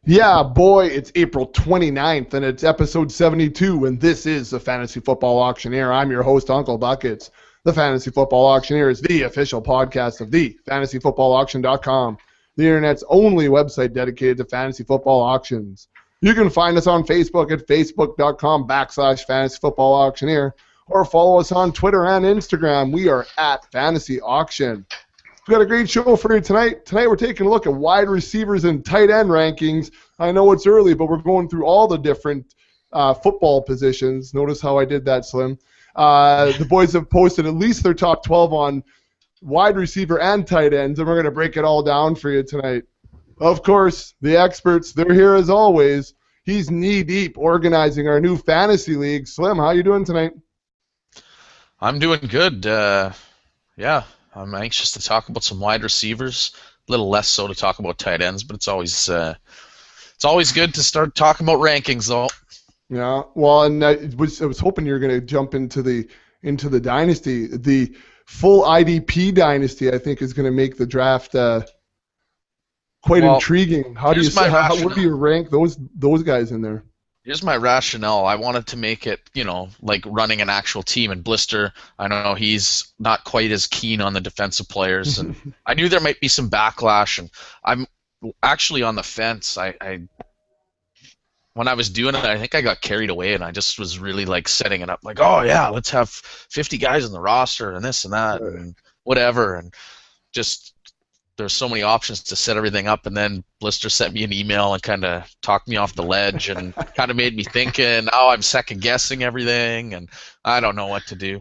Yeah, boy, it's April 29th, and it's episode 72, and this is the Fantasy Football Auctioneer. I'm your host, Uncle Buckets. The Fantasy Football Auctioneer is the official podcast of the FantasyFootballAuction.com, the internet's only website dedicated to fantasy football auctions. You can find us on Facebook at facebook.com/FantasyFootballAuctioneer, or follow us on Twitter and Instagram. We are at Fantasy Auction. We've got a great show for you tonight. Tonight we're taking a look at wide receivers and tight end rankings. I know it's early, but we're going through all the different football positions. Notice how I did that, Slim. The boys have posted at least their top 12 on wide receiver and tight ends, and we're going to break it all down for you tonight. Of course, the experts, they're here as always. He's knee-deep organizing our new fantasy league. Slim, how you doing tonight? I'm doing good. Yeah. I'm anxious to talk about some wide receivers. A little less so to talk about tight ends, but it's always good to start talking about rankings, though. Yeah, well, and I was hoping you were going to jump into the dynasty. The full IDP dynasty, I think, is going to make the draft quite intriguing. How do you rank those guys in there? Here's my rationale. I wanted to make it, like running an actual team. And Blister, I know he's not quite as keen on the defensive players, and I knew there might be some backlash. And I'm actually on the fence. When I was doing it, I think I got carried away, and I just was really like setting it up, like, oh yeah, let's have 50 guys in the roster and this and that and whatever, and just. There's so many options to set everything up, and then Blister sent me an email and kind of talked me off the ledge and kind of made me thinking, I'm second-guessing everything, and I don't know what to do.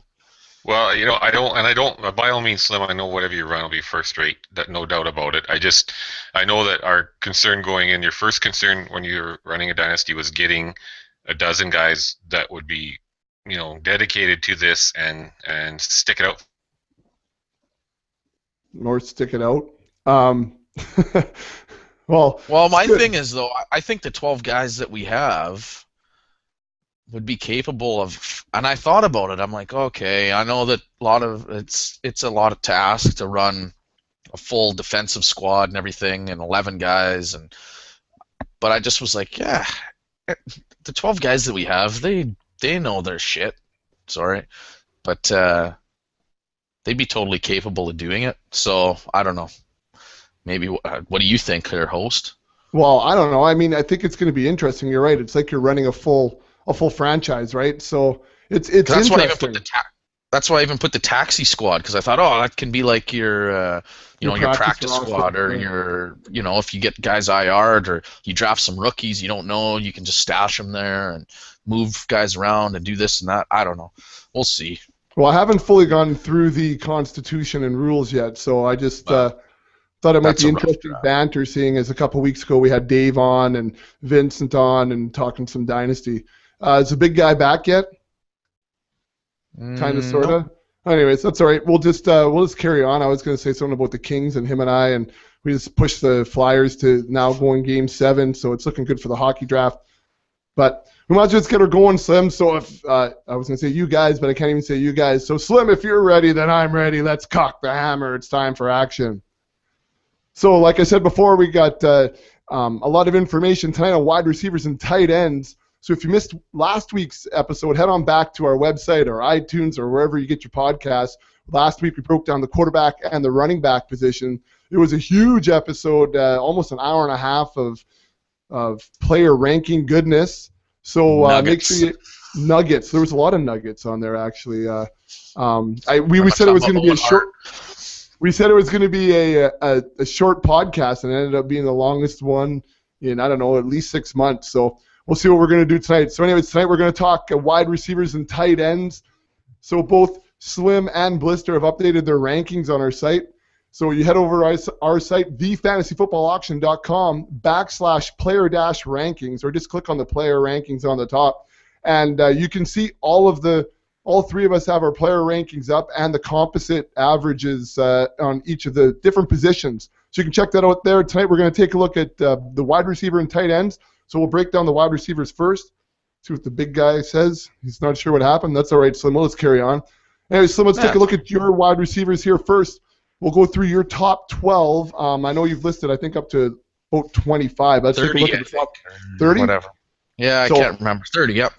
Well, I don't, by all means, Slim, I know whatever you run will be first rate, no doubt about it. I know that our concern going in, your first concern when you're running a dynasty was getting a dozen guys that would be, dedicated to this and stick it out. Or stick it out. Well, my thing is, though, I think the 12 guys that we have would be capable of, and I thought about it. I'm like, okay, I know that it's a lot of task to run a full defensive squad and everything, and 11 guys, but I just was like, yeah, the 12 guys that we have, they know their shit. Sorry, but they'd be totally capable of doing it. So I don't know. Maybe what do you think, their host? Well, I don't know. I mean, I think it's going to be interesting. You're right. It's like you're running a full franchise, right? So it's that's interesting. That's why I even put the taxi squad, because I thought, that can be like your your practice squad, or your if you get guys IR'd or you draft some rookies you don't know, you can just stash them there and move guys around and do this and that. I don't know. We'll see. Well, I haven't fully gone through the Constitution and rules yet, so I just thought it might be interesting banter, seeing as a couple weeks ago we had Dave on and Vincent on and talking some Dynasty. Is the big guy back yet? Kind of, sort of. No. Anyways, that's all right. We'll just carry on. I was going to say something about the Kings and him and I, and we just pushed the Flyers to now going Game 7, so it's looking good for the hockey draft. But we might just get her going, Slim. So if I was going to say you guys, but I can't even say you guys. So Slim, if you're ready, then I'm ready. Let's cock the hammer. It's time for action. So like I said before, we got a lot of information tonight on wide receivers and tight ends. So if you missed last week's episode, head on back to our website or iTunes or wherever you get your podcasts. Last week we broke down the quarterback and the running back position. It was a huge episode, almost an hour and a half of player ranking goodness. So make sure you nuggets. There was a lot of nuggets on there actually. We said it was going to be a short. We said it was going to be a short podcast, and it ended up being the longest one in, I don't know, at least 6 months. So we'll see what we're going to do tonight. So anyways, tonight we're going to talk wide receivers and tight ends. So both Slim and Blister have updated their rankings on our site. So you head over to our site, thefantasyfootballauction.com/player-rankings, or just click on the player rankings on the top. And you can see all three of us have our player rankings up and the composite averages on each of the different positions. So you can check that out there. Tonight we're going to take a look at the wide receiver and tight ends. So we'll break down the wide receivers first, see what the big guy says. He's not sure what happened. That's all right, Slim. Let's carry on. Anyway, Slim, let's take a look at your wide receivers here first. We'll go through your top 12. I know you've listed, I think, up to about 25. Let's take a 30, look at the top 30. whatever. Yeah, I can't remember. 30, yep.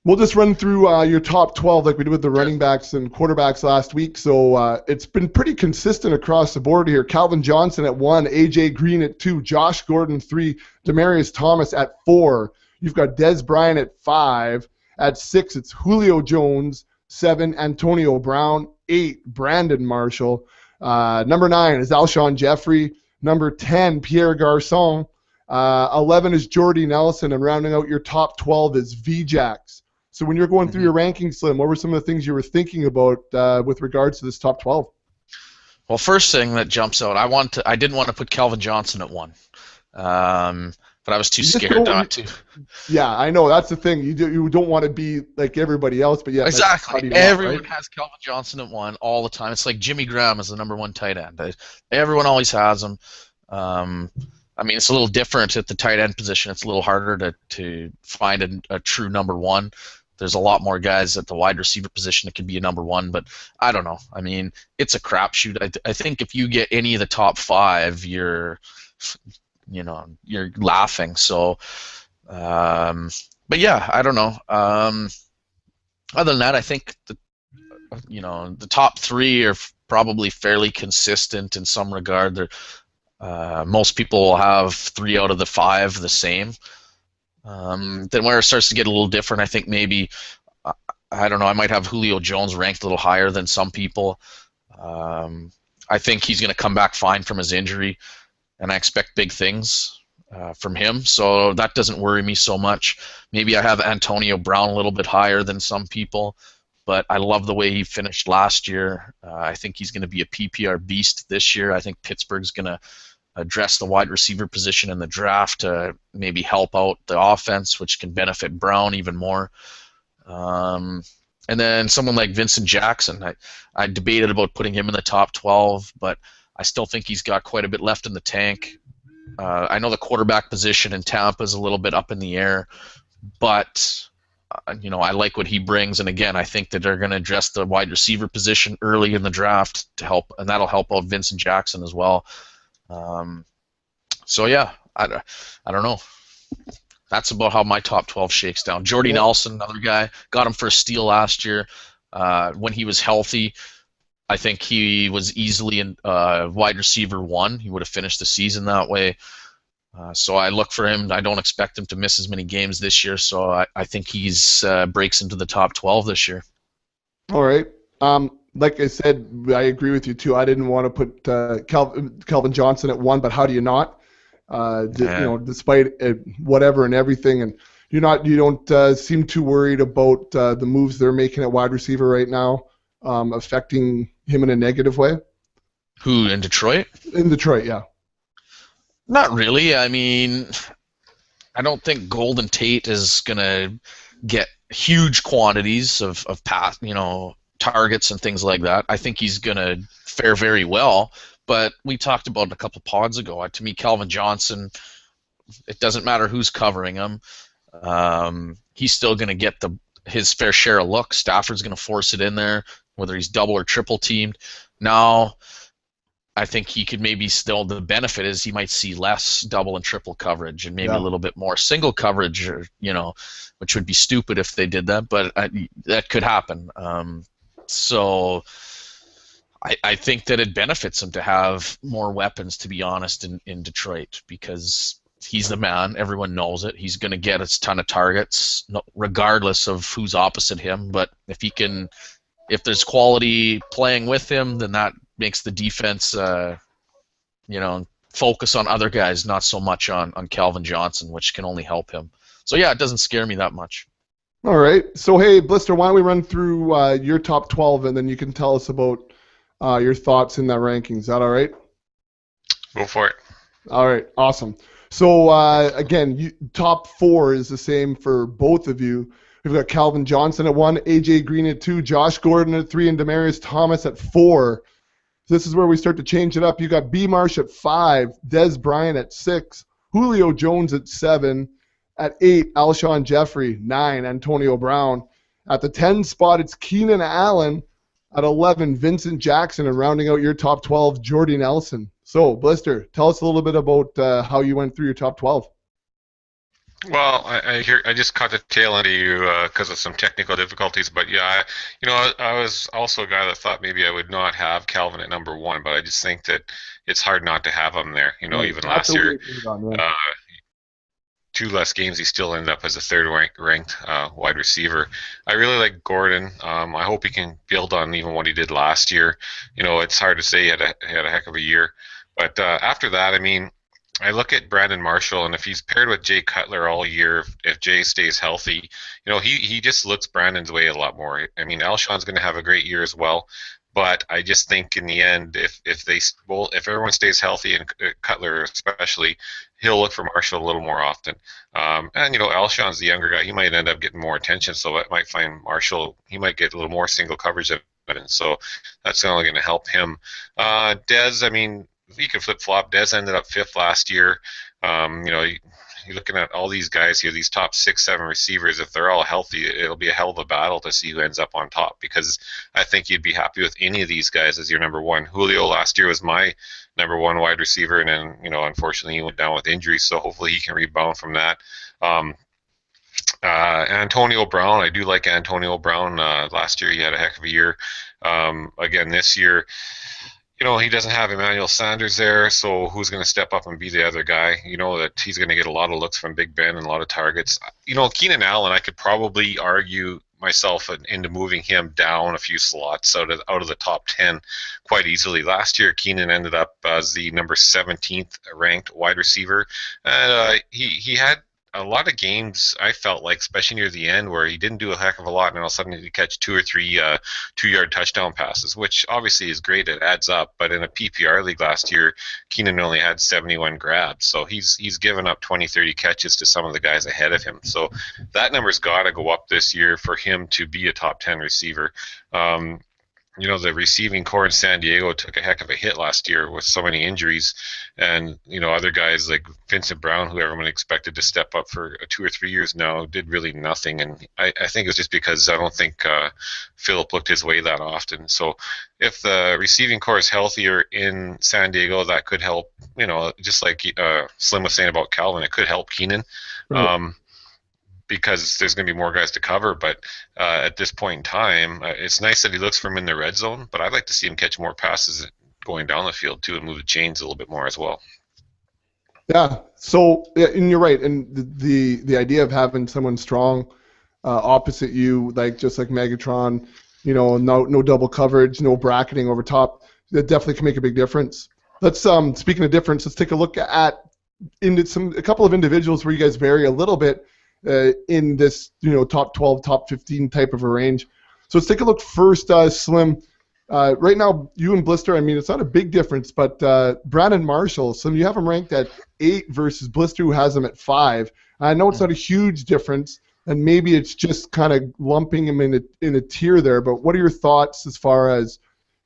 We'll just run through your top 12 like we did with the running backs and quarterbacks last week. So it's been pretty consistent across the board here. Calvin Johnson at 1, A.J. Green at 2, Josh Gordon 3, Demaryius Thomas at 4. You've got Des Bryant at 5. At 6, it's Julio Jones. 7, Antonio Brown. 8, Brandon Marshall. Number 9 is Alshon Jeffrey. Number 10, Pierre Garçon. 11 is Jordy Nelson. And rounding out your top 12 is VJax. So when you're going through your rankings, Slim, what were some of the things you were thinking about with regards to this top 12? Well, first thing that jumps out, I didn't want to put Calvin Johnson at 1, but I was too scared not to. Yeah, I know that's the thing. You don't want to be like everybody else, but yeah, exactly. Everyone has Calvin Johnson at 1 all the time. It's like Jimmy Graham is the number 1 tight end. Everyone always has him. I mean, it's a little different at the tight end position. It's a little harder to find a true number 1. There's a lot more guys at the wide receiver position that could be a number 1, but I don't know. I mean, it's a crapshoot. I think if you get any of the top 5, you're laughing. So, but yeah, I don't know. Other than that, I think the top 3 are probably fairly consistent in some regard. Most people will have 3 out of the 5 the same. Then where it starts to get a little different, I think maybe, I don't know, I might have Julio Jones ranked a little higher than some people. I think he's going to come back fine from his injury, and I expect big things from him, so that doesn't worry me so much. Maybe I have Antonio Brown a little bit higher than some people, but I love the way he finished last year. I think he's going to be a PPR beast this year. I think Pittsburgh's going to address the wide receiver position in the draft to maybe help out the offense, which can benefit Brown even more. And then someone like Vincent Jackson, I debated about putting him in the top 12, but I still think he's got quite a bit left in the tank. I know the quarterback position in Tampa is a little bit up in the air, but I like what he brings, and again, I think that they're going to address the wide receiver position early in the draft to help, and that'll help out Vincent Jackson as well. So yeah, I don't know. That's about how my top 12 shakes down. Jordy Nelson, another guy, got him for a steal last year. When he was healthy, I think he was easily in wide receiver 1. He would have finished the season that way. So I look for him. I don't expect him to miss as many games this year, so I think he's breaks into the top 12 this year. All right. Like I said, I agree with you too. I didn't want to put Calvin Johnson at 1, but how do you not? Despite whatever and everything, and you don't seem too worried about the moves they're making at wide receiver right now affecting him in a negative way. Who, in Detroit? In Detroit, yeah. Not really. I mean, I don't think Golden Tate is gonna get huge quantities of pass, targets and things like that. I think he's going to fare very well, but we talked about it a couple pods ago. To me, Calvin Johnson, it doesn't matter who's covering him. He's still going to get his fair share of looks. Stafford's going to force it in there, whether he's double or triple teamed. Now, I think he could maybe still, the benefit is he might see less double and triple coverage and maybe a little bit more single coverage, which would be stupid if they did that, but that could happen. So I think that it benefits him to have more weapons, to be honest, in Detroit, because he's the man. Everyone knows it. He's going to get a ton of targets, regardless of who's opposite him. But if there's quality playing with him, then that makes the defense, focus on other guys, not so much on Calvin Johnson, which can only help him. So yeah, it doesn't scare me that much. All right. So hey, Blister, why don't we run through your top 12, and then you can tell us about your thoughts in that ranking. Is that all right? Go for it. All right. Awesome. So again, top 4 is the same for both of you. We've got Calvin Johnson at 1, A.J. Green at 2, Josh Gordon at 3, and Demaryius Thomas at 4. This is where we start to change it up. You got B. Marsh at 5, Des Bryant at 6, Julio Jones at 7, at 8, Alshon Jeffrey, 9, Antonio Brown. At the 10 spot, it's Keenan Allen. At 11, Vincent Jackson, and rounding out your top 12, Jordy Nelson. So, Blister, tell us a little bit about how you went through your top 12. Well, I just caught the tail end of you because of some technical difficulties, but yeah, I was also a guy that thought maybe I would not have Calvin at number one, but I just think that it's hard not to have him there. Right. Even That's last a year, weird thing on, yeah. uh, two less games, he still ended up as a third ranked wide receiver. I really like Gordon. I hope he can build on even what he did last year. It's hard to say he had a heck of a year, but after that, I mean, I look at Brandon Marshall, and if he's paired with Jay Cutler all year, if Jay stays healthy, he just looks Brandon's way a lot more. I mean, Alshon's going to have a great year as well, but I just think in the end, if everyone stays healthy, and Cutler especially, he'll look for Marshall a little more often. And Alshon's the younger guy; he might end up getting more attention, so I might find Marshall, he might get a little more single coverage than Brandon, so that's only going to help him. Dez, I mean, he could flip-flop. Dez ended up fifth last year. You're looking at all these guys here, these top 6-7 receivers. If they're all healthy, it'll be a hell of a battle to see who ends up on top, because I think you'd be happy with any of these guys as your number one. Julio last year was my number one wide receiver, and then, unfortunately he went down with injury, so hopefully he can rebound from that. Antonio Brown, I do like Antonio Brown. Last year he had a heck of a year. Again, this year, he doesn't have Emmanuel Sanders there, so who's going to step up and be the other guy? That he's going to get a lot of looks from Big Ben and a lot of targets. Keenan Allen, I could probably argue myself into moving him down a few slots out of the top 10 quite easily. Last year, Keenan ended up as the number 17th ranked wide receiver, and he had a lot of games, I felt like, especially near the end, where he didn't do a heck of a lot, and all of a sudden he'd catch 2 or 3 2-yard touchdown passes, which obviously is great. It adds up. But in a PPR league last year, Keenan only had 71 grabs, so he's given up 20, 30 catches to some of the guys ahead of him. So that number's got to go up this year for him to be a top 10 receiver. The receiving core in San Diego took a heck of a hit last year with so many injuries, and other guys like Vincent Brown, who everyone expected to step up for 2 or 3 years now, did really nothing. And I think it's just because I don't think Phillip looked his way that often. So if the receiving core is healthier in San Diego, that could help. Just like Slim was saying about Calvin, it could help Keenan. Right. Because there's going to be more guys to cover, but at this point in time, it's nice that he looks for him in the red zone, but I'd like to see him catch more passes going down the field too, and move the chains a little bit more as well. Yeah, so and you're right, and the idea of having someone strong opposite you, just like Megatron, no double coverage, no bracketing over top, that definitely can make a big difference. Let's speaking of difference, let's take a look at a couple of individuals where you guys vary a little bit in this, top 12, top 15 type of a range. So let's take a look first, Slim. Right now, you and Blister, I mean, it's not a big difference, but Brandon Marshall, Slim, you have him ranked at 8 versus Blister, who has him at 5. I know it's not a huge difference, and maybe it's just kind of lumping him in a tier there, but what are your thoughts as far as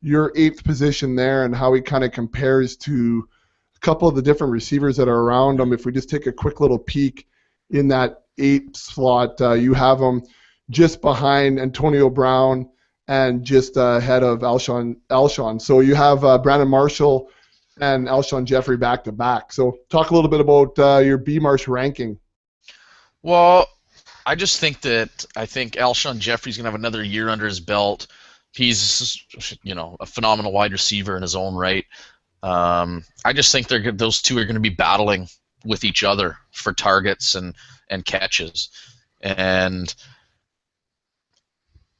your 8th position there and how he kind of compares to a couple of the different receivers that are around him? If we just take a quick little peek in that 8 slot, you have him just behind Antonio Brown and just ahead of Alshon. So you have Brandon Marshall and Alshon Jeffrey back to back. So talk a little bit about your B-Marsh ranking. Well, I just think Alshon Jeffrey's going to have another year under his belt. He's, a phenomenal wide receiver in his own right. I just think those two are going to be battling with each other for targets and catches. And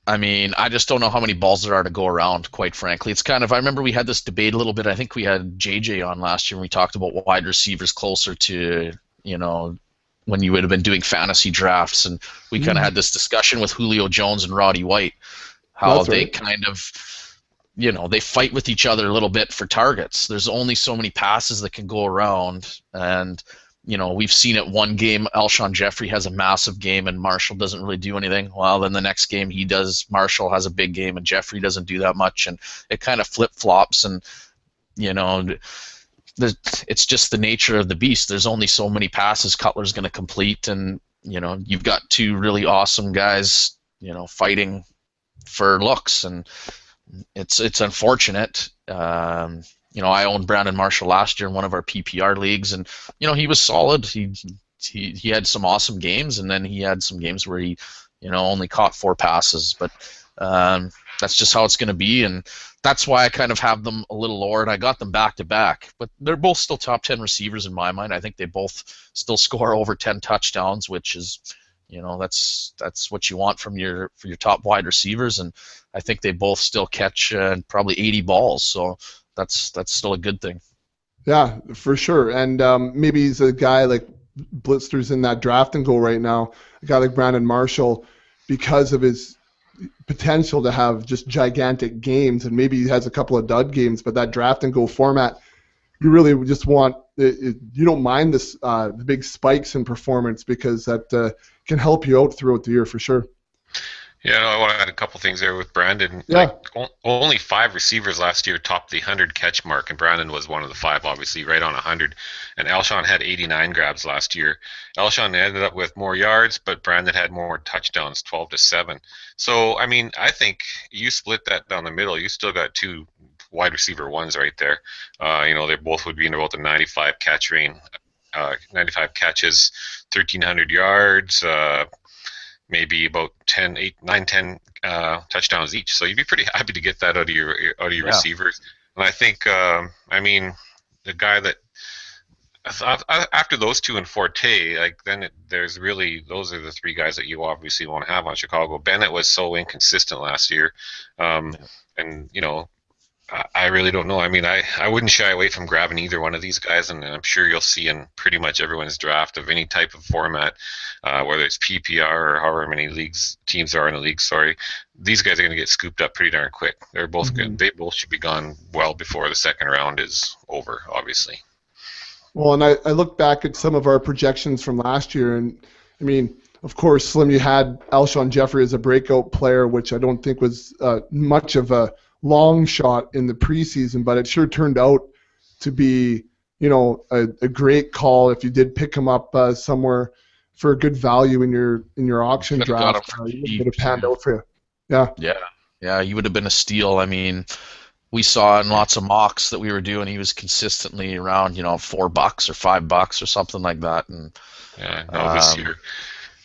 I mean, I just don't know how many balls there are to go around, quite frankly. It's kind of, I remember we had this debate a little bit. I think we had JJ on last year when we talked about wide receivers closer to, when you would have been doing fantasy drafts, and we kind of had this discussion with Julio Jones and Roddy White, how they kind of, they fight with each other a little bit for targets. There's only so many passes that can go around, and we've seen it one game, Alshon Jeffrey has a massive game and Marshall doesn't really do anything. Well, then the next game Marshall has a big game and Jeffrey doesn't do that much, and it kind of flip-flops, and it's just the nature of the beast. There's only so many passes Cutler's going to complete, and you've got two really awesome guys, fighting for looks, and it's unfortunate. I owned Brandon Marshall last year in one of our PPR leagues, and he was solid. He had some awesome games, and then he had some games where he only caught 4 passes. But that's just how it's going to be, and that's why I kind of have them a little lower, and I got them back to back. But they're both still top 10 receivers in my mind. I think they both still score over 10 touchdowns, which is, that's what you want from your top wide receivers, and I think they both still catch probably 80 balls, so that's still a good thing. Yeah, for sure. And maybe he's a guy like Blister's in that draft and go right now, a guy like Brandon Marshall, because of his potential to have just gigantic games, and maybe he has a couple of dud games, but that draft and go format, you really just want you don't mind this the big spikes in performance, because that can help you out throughout the year for sure. Yeah, I want to add a couple things there with Brandon. Yeah. Only 5 receivers last year topped the 100 catch mark, and Brandon was one of the 5, obviously, right on 100. And Alshon had 89 grabs last year. Alshon ended up with more yards, but Brandon had more touchdowns, 12-7. So, I think you split that down the middle. You still got 2 wide receiver ones right there. They both would be in about the 95 catch range, 95 catches, 1,300 yards. Maybe about 10 touchdowns each. So you'd be pretty happy to get that out of your receivers. And I think, the guy that after those 2 and Forte, there's really, those are the 3 guys that you obviously want to have on Chicago. Bennett was so inconsistent last year, and I really don't know. I wouldn't shy away from grabbing either one of these guys, and I'm sure you'll see in pretty much everyone's draft of any type of format, whether it's PPR or however many teams are in the league. Sorry, these guys are going to get scooped up pretty darn quick. They're both good. They both should be gone well before the second round is over, obviously. Well, and I look back at some of our projections from last year, and of course, Slim, you had Alshon Jeffrey as a breakout player, which I don't think was much of a long shot in the preseason, but it sure turned out to be, a great call if you did pick him up somewhere for a good value in your auction draft. It would have panned out for you. Yeah, he would have been a steal. We saw in lots of mocks that we were doing, he was consistently around, $4 or $5 or something like that. And this year,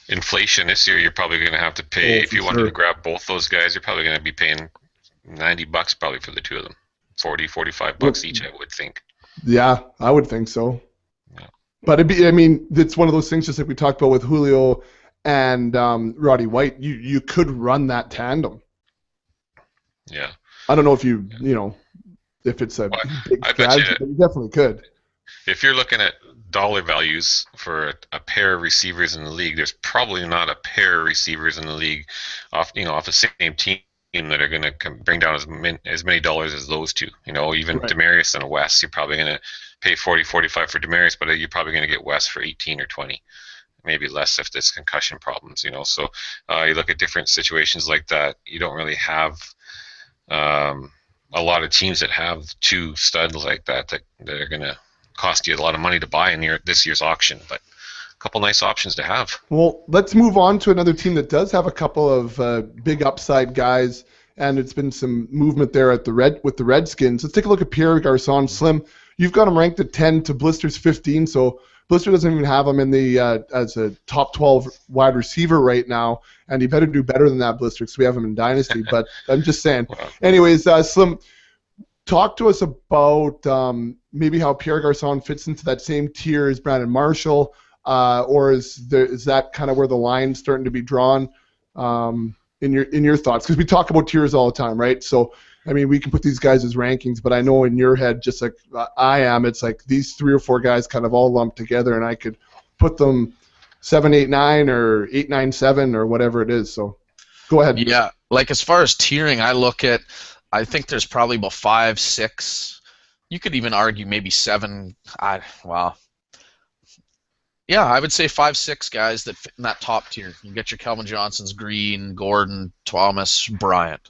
inflation this year, you're probably going to have to pay, if you wanted to grab both those guys, you're probably going to be paying $90 probably for the 2 of them. $40-$45 each, I would think. Yeah, I would think so. Yeah. But it's one of those things, just like we talked about with Julio and Roddy White. You could run that tandem. Yeah. I don't know if if it's a big strategy, but you definitely could. If you're looking at dollar values for a pair of receivers in the league, there's probably not a pair of receivers in the league off the same team that are going to bring down as many dollars as those 2. Even right. Demarius and Wes, you're probably going to pay $40-$45 for Demarius, but you're probably going to get Wes for 18 or 20, maybe less if there's concussion problems. So you look at different situations like that. You don't really have a lot of teams that have 2 studs like that are going to cost you a lot of money to buy in this year's auction, but a couple nice options to have. Well, let's move on to another team that does have a couple of big upside guys, and it's been some movement there with the Redskins. Let's take a look at Pierre Garçon. Slim, you've got him ranked at 10 to Blister's 15, so Blister doesn't even have him in the as a top 12 wide receiver right now, and he better do better than that, Blister, because we have him in Dynasty. But I'm just saying. Anyways, Slim, talk to us about maybe how Pierre Garçon fits into that same tier as Brandon Marshall, or is that kind of where the line's starting to be drawn in your thoughts? Because we talk about tiers all the time, right? So we can put these guys as rankings, but I know in your head, just like I am, it's like these 3 or 4 guys kind of all lumped together, and I could put them 7, 8, 9, or 8, 9, 7, or whatever it is. So go ahead. Yeah, as far as tiering, I think there's probably about 5, 6. You could even argue maybe 7. Yeah, I would say 5, 6 guys that fit in that top tier. You get your Calvin Johnsons, Green, Gordon, Thomas, Bryant.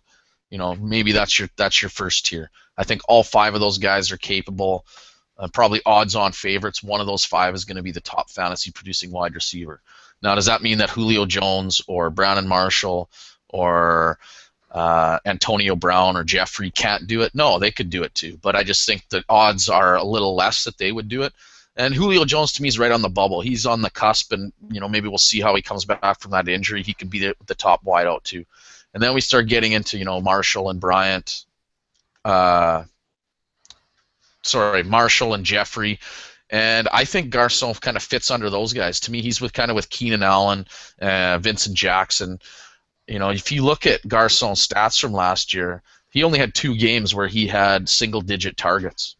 Maybe that's your first tier. I think all 5 of those guys are capable. Probably odds-on favorites. One of those 5 is going to be the top fantasy-producing wide receiver. Now, does that mean that Julio Jones or Brandon Marshall or Antonio Brown or Jeffrey can't do it. No, they could do it too. But I just think the odds are a little less that they would do it. And Julio Jones to me is right on the bubble. He's on the cusp, and maybe we'll see how he comes back from that injury. He could be the top wideout too. And then we start getting into Marshall and Bryant. Marshall and Jeffrey. And I think Garcon kind of fits under those guys. To me, he's with Keenan Allen, Vincent Jackson. If you look at Garcon's stats from last year, he only had 2 games where he had single-digit targets.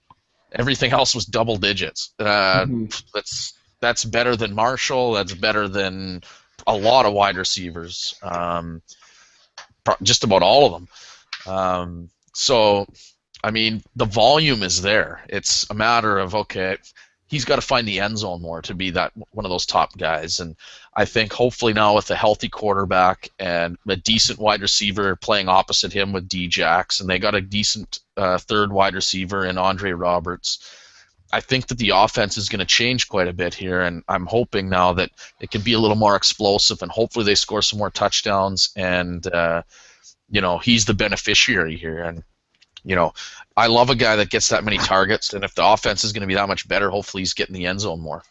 Everything else was double digits. That's better than Marshall. That's better than a lot of wide receivers. Just about all of them. So, I mean, the volume is there. It's a matter of, okay, he's got to find the end zone more to be one of those top guys. And I think hopefully now with a healthy quarterback and a decent wide receiver playing opposite him with D-Jax, and they got a decent third wide receiver in Andre Roberts, I think that the offense is going to change quite a bit here, and I'm hoping now that it can be a little more explosive, and hopefully they score some more touchdowns, and he's the beneficiary here. And I love a guy that gets that many targets, and if the offense is going to be that much better, hopefully he's getting the end zone more.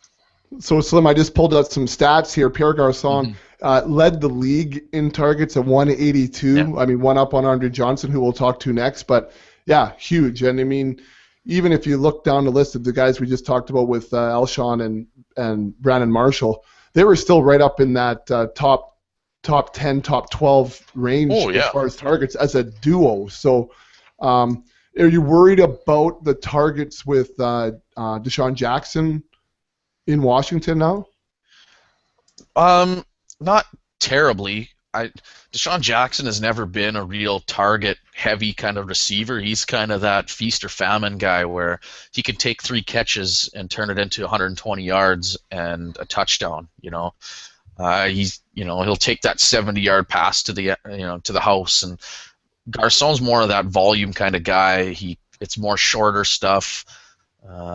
So, Slim, I just pulled out some stats here. Pierre Garcon led the league in targets at 182. Yeah. I mean, one up on Andre Johnson, who we'll talk to next. But, yeah, huge. And, I mean, even if you look down the list of the guys we just talked about with Alshon and Brandon Marshall, they were still right up in that top 10, top 12 range as far as targets as a duo. So, are you worried about the targets with Deshaun Jackson in Washington now? Not terribly. Deshaun Jackson has never been a real target-heavy kind of receiver. He's kind of that feast or famine guy where he can take 3 catches and turn it into 120 yards and a touchdown. He'll take that 70-yard pass to the house. And Garcon's more of that volume kind of guy. It's more shorter stuff.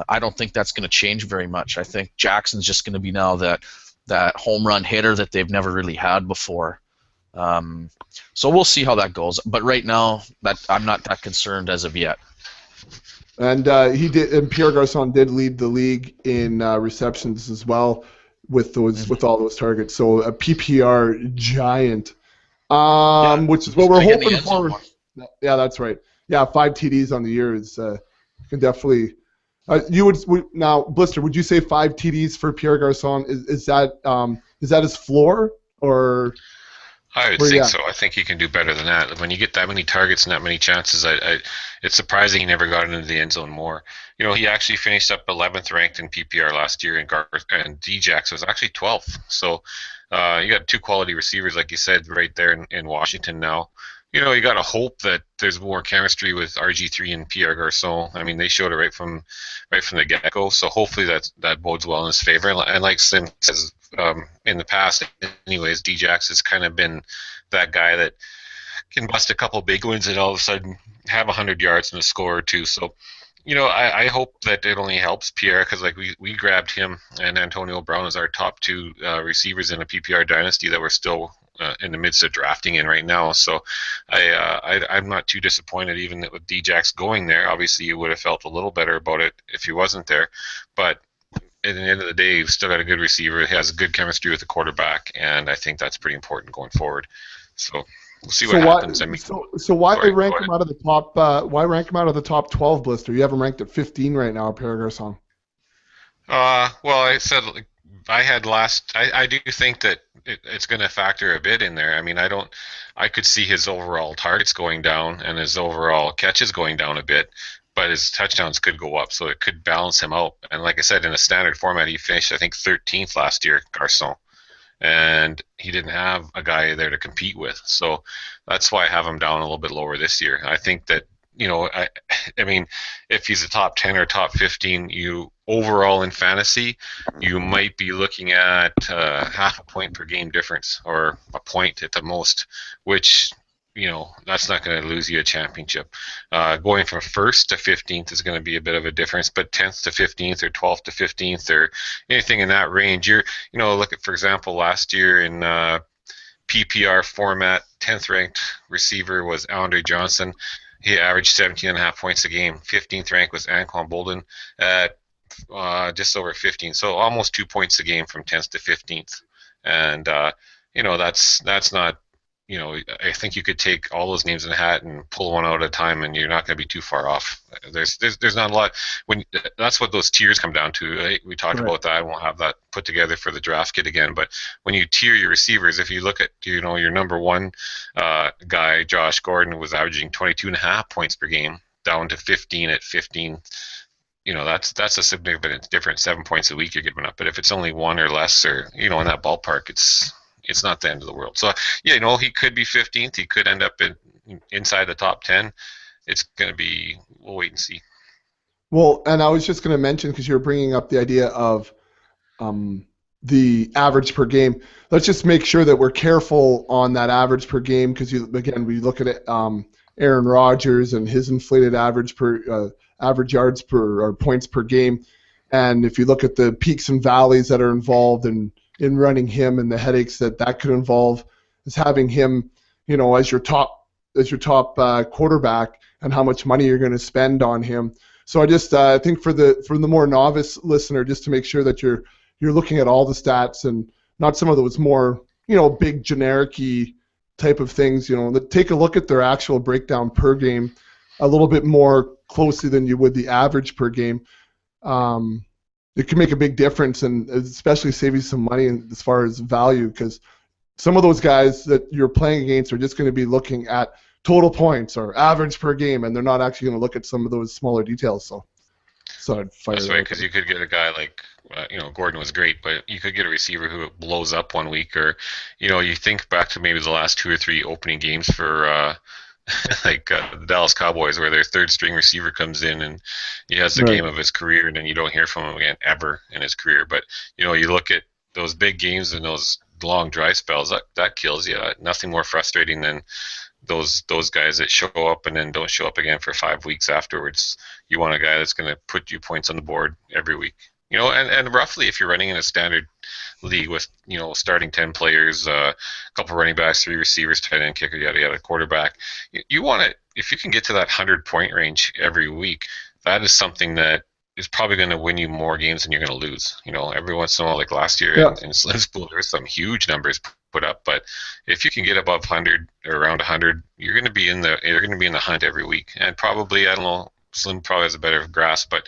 I don't think that's going to change very much. I think Jackson's just going to be now that home run hitter that they've never really had before. So we'll see how that goes. But right now, I'm not that concerned as of yet. And Pierre Garcon did lead the league in receptions as well with all those targets. So a PPR giant, which is what we're hoping for. Yeah, that's right. Yeah, 5 TDs on the year is can definitely. Now, Blister, would you say 5 TDs for Pierre Garcon? Is that his floor, or? I would think so. I think he can do better than that. When you get that many targets and that many chances, it's surprising he never got into the end zone more. He actually finished up 11th ranked in PPR last year, and D-Jax was actually 12th. So you got 2 quality receivers, like you said, right there in Washington now. You got to hope that there's more chemistry with RG3 and Pierre Garcon. I mean, they showed it right from the get-go. So hopefully that bodes well in his favor. And like Sim says, in the past, anyways, D-Jax has kind of been that guy that can bust a couple big ones and all of a sudden have 100 yards and a score or 2. So, I hope that it only helps Pierre, because like we grabbed him and Antonio Brown as our top 2 receivers in a PPR dynasty that we're still in the midst of drafting in right now. So I'm not too disappointed even with D-Jax going there. Obviously, you would have felt a little better about it if he wasn't there. But at the end of the day, you've still got a good receiver. He has good chemistry with the quarterback, and I think that's pretty important going forward. So we'll see what happens. So why rank him out of the top? Why rank him out of the top 12, Blister? You have him ranked at 15 right now, Pierre Garcon. Well, I said I do think that it's going to factor a bit in there. I mean, I could see his overall targets going down and his overall catches going down a bit, but his touchdowns could go up, so it could balance him out. And like I said, in a standard format, he finished, I think, 13th last year, Garcon, and he didn't have a guy there to compete with. So that's why I have him down a little bit lower this year. I think that, I mean, if he's a top 10 or top 15, overall in fantasy, you might be looking at half a point per game difference, or a point at the most, which, that's not going to lose you a championship. Going from 1st to 15th is going to be a bit of a difference, but 10th to 15th or 12th to 15th or anything in that range, look at, for example, last year in PPR format, 10th ranked receiver was Andre Johnson. He averaged 17.5 points a game. 15th ranked was Anquan Bolden at just over 15, so almost 2 points a game from 10th to 15th. And that's not. I think you could take all those names in a hat and pull one out at a time, and you're not going to be too far off. There's not a lot. That's what those tiers come down to. Right? We talked about that. I won't have that put together for the draft kit again. But when you tier your receivers, if you look at your number one guy, Josh Gordon, was averaging 22.5 points per game, down to 15 at 15. That's a significant difference. 7 points a week you're giving up. But if it's only one or less, or in that ballpark, it's not the end of the world. So he could be 15th. He could end up inside the top 10. It's going to be. We'll wait and see. Well, and I was just going to mention, because you were bringing up the idea of the average per game. Let's just make sure that we're careful on that average per game, because we look at it. Aaron Rodgers and his inflated average yards per or points per game, and if you look at the peaks and valleys that are involved in running him and the headaches that could involve, is having him, as your top quarterback, and how much money you're going to spend on him. So I think for the more novice listener, just to make sure that you're looking at all the stats and not some of those more big generic-y type of things. Take a look at their actual breakdown per game a little bit more closely than you would the average per game. It can make a big difference, and especially save you some money as far as value, because some of those guys that you're playing against are just going to be looking at total points or average per game, and they're not actually going to look at some of those smaller details. So I'd fire. That's right, because you could get a guy like Gordon was great, but you could get a receiver who blows up one week, or you think back to maybe the last 2 or 3 opening games for the Dallas Cowboys, where their third string receiver comes in and he has the game of his career, and then you don't hear from him again ever in his career. But you look at those big games and those long dry spells, that kills you. Nothing more frustrating than those guys that show up and then don't show up again for 5 weeks afterwards. You want a guy that's going to put you points on the board every week. And roughly, if you're running in a standard league with starting 10 players, a couple running backs, 3 receivers, tight end, kicker, yada yada, quarterback, you want to, if you can get to that 100-point range every week, that is something that is probably going to win you more games than you're going to lose. Every once in a while, like last year in Slim's pool, there's some huge numbers put up, but if you can get above 100 or around 100, you're going to be in the hunt every week. And probably, I don't know, Slim probably has a better grasp, but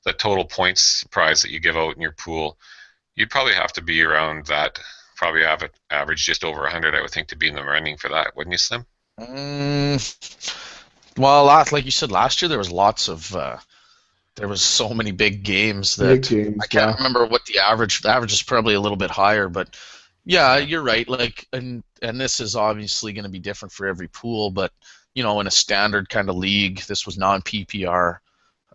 the total points prize that you give out in your pool, you'd probably have to be around that, probably have it average just over 100, I would think, to be in the running for that, wouldn't you, Slim? Well, like you said, last year there was so many big games that I can't remember what the average. The average is probably a little bit higher, but yeah, you're right. And this is obviously going to be different for every pool, but in a standard kind of league, this was non-PPR.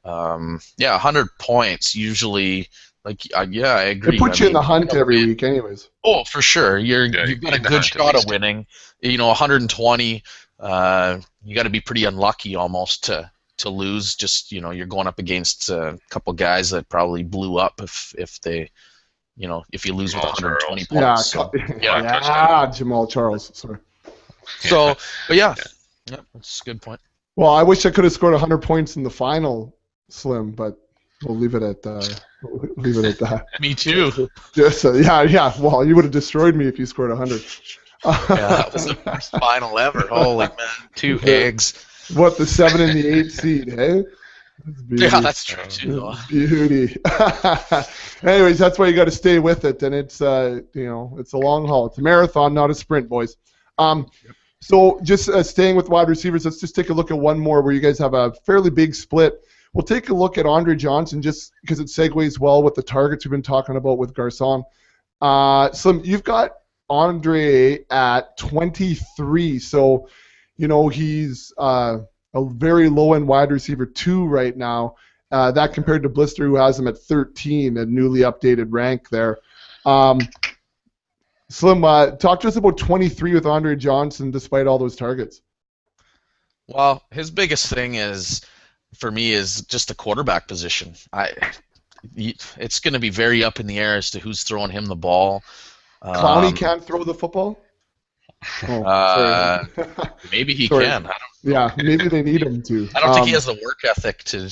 100 points usually. I agree. It puts you in the hunt every week, anyways. Oh, for sure. You've got a good shot of winning. 120. You got to be pretty unlucky almost to lose. Just you're going up against a couple guys that probably blew up if they, if you lose with 120 points. Jamal Charles. Sorry. So, but that's a good point. Well, I wish I could have scored 100 points in the final, Slim, but we'll leave it at that. Me too. Well, you would have destroyed me if you scored 100. That was the first final ever. Holy man, 2 eggs. What, the 7 and the 8 seed, hey? Yeah, that's true too. Beauty. Anyways, that's why you got to stay with it, and it's it's a long haul. It's a marathon, not a sprint, boys. So just staying with wide receivers, let's just take a look at one more where you guys have a fairly big split. We'll take a look at Andre Johnson just because it segues well with the targets we've been talking about with Garcon. Slim, you've got Andre at 23, so he's a very low-end wide receiver 2 right now. That compared to Blister, who has him at 13, a newly updated rank there. Slim, talk to us about 23 with Andre Johnson despite all those targets. Well, his biggest thing for me is just the quarterback position. It's going to be very up in the air as to who's throwing him the ball. Clowney can't throw the football? Oh, Uh, sorry. maybe he Sorry. can. Yeah, maybe they need him to. I don't think he has the work ethic to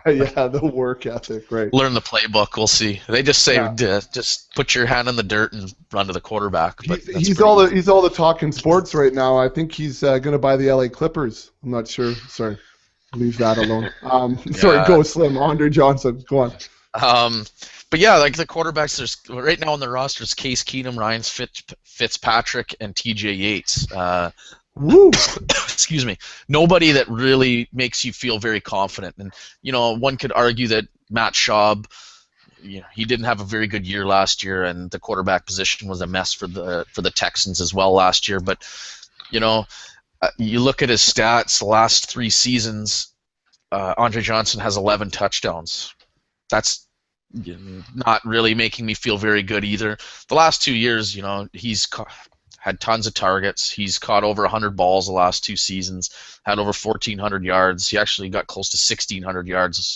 Yeah, the work ethic, right? learn the playbook. We'll see. They just say Yeah. just put your hand in the dirt and run to the quarterback. But that's He's pretty all easy. the talk in sports right now. I think he's going to buy the LA Clippers. I'm not sure. Sorry, leave that alone. Sorry, Yeah. go Slim. Andre Johnson, go on. But yeah, like the quarterbacks, there's right now on the roster is Case Keenum, Ryan Fitzpatrick, and TJ Yates. Woo! Excuse me. Nobody that really makes you feel very confident. And one could argue that Matt Schaub, he didn't have a very good year last year, and the quarterback position was a mess for the Texans as well last year. But you look at his stats the last 3 seasons. Andre Johnson has 11 touchdowns. That's not really making me feel very good either. The last 2 years, he's had tons of targets. He's caught over 100 balls the last 2 seasons, had over 1,400 yards. He actually got close to 1,600 yards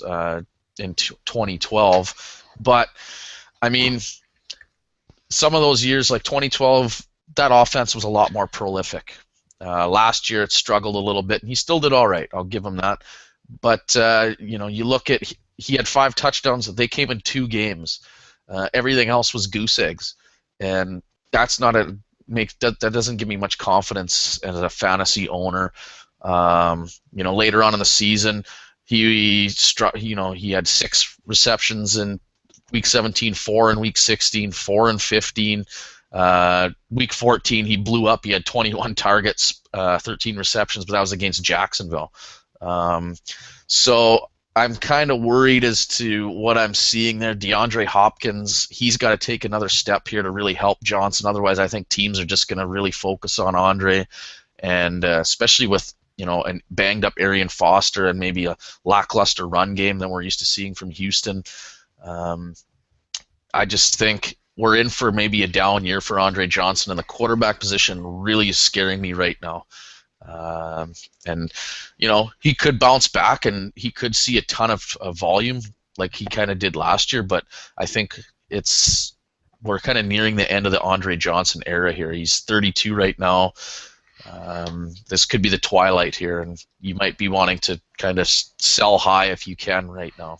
in 2012. But, I mean, some of those years, like 2012, that offense was a lot more prolific. Last year it struggled a little bit, and he still did all right. I'll give him that. But, you look at he had 5 touchdowns. They came in 2 games. Everything else was goose eggs, and that's not that doesn't give me much confidence as a fantasy owner. Later on in the season, he had 6 receptions in week 17, 4 in week 16, 4 in 15. Week 14, he blew up. He had 21 targets, 13 receptions, but that was against Jacksonville. So I'm kind of worried as to what I'm seeing there. DeAndre Hopkins, he's got to take another step here to really help Johnson. Otherwise, I think teams are just going to really focus on Andre, and especially with a banged up Arian Foster and maybe a lackluster run game that we're used to seeing from Houston. I just think we're in for maybe a down year for Andre Johnson, and the quarterback position really is scaring me right now. And he could bounce back and he could see a ton of volume like he kind of did last year, but I think we're kind of nearing the end of the Andre Johnson era here. He's 32 right now. This could be the twilight here, and you might be wanting to kind of sell high if you can right now.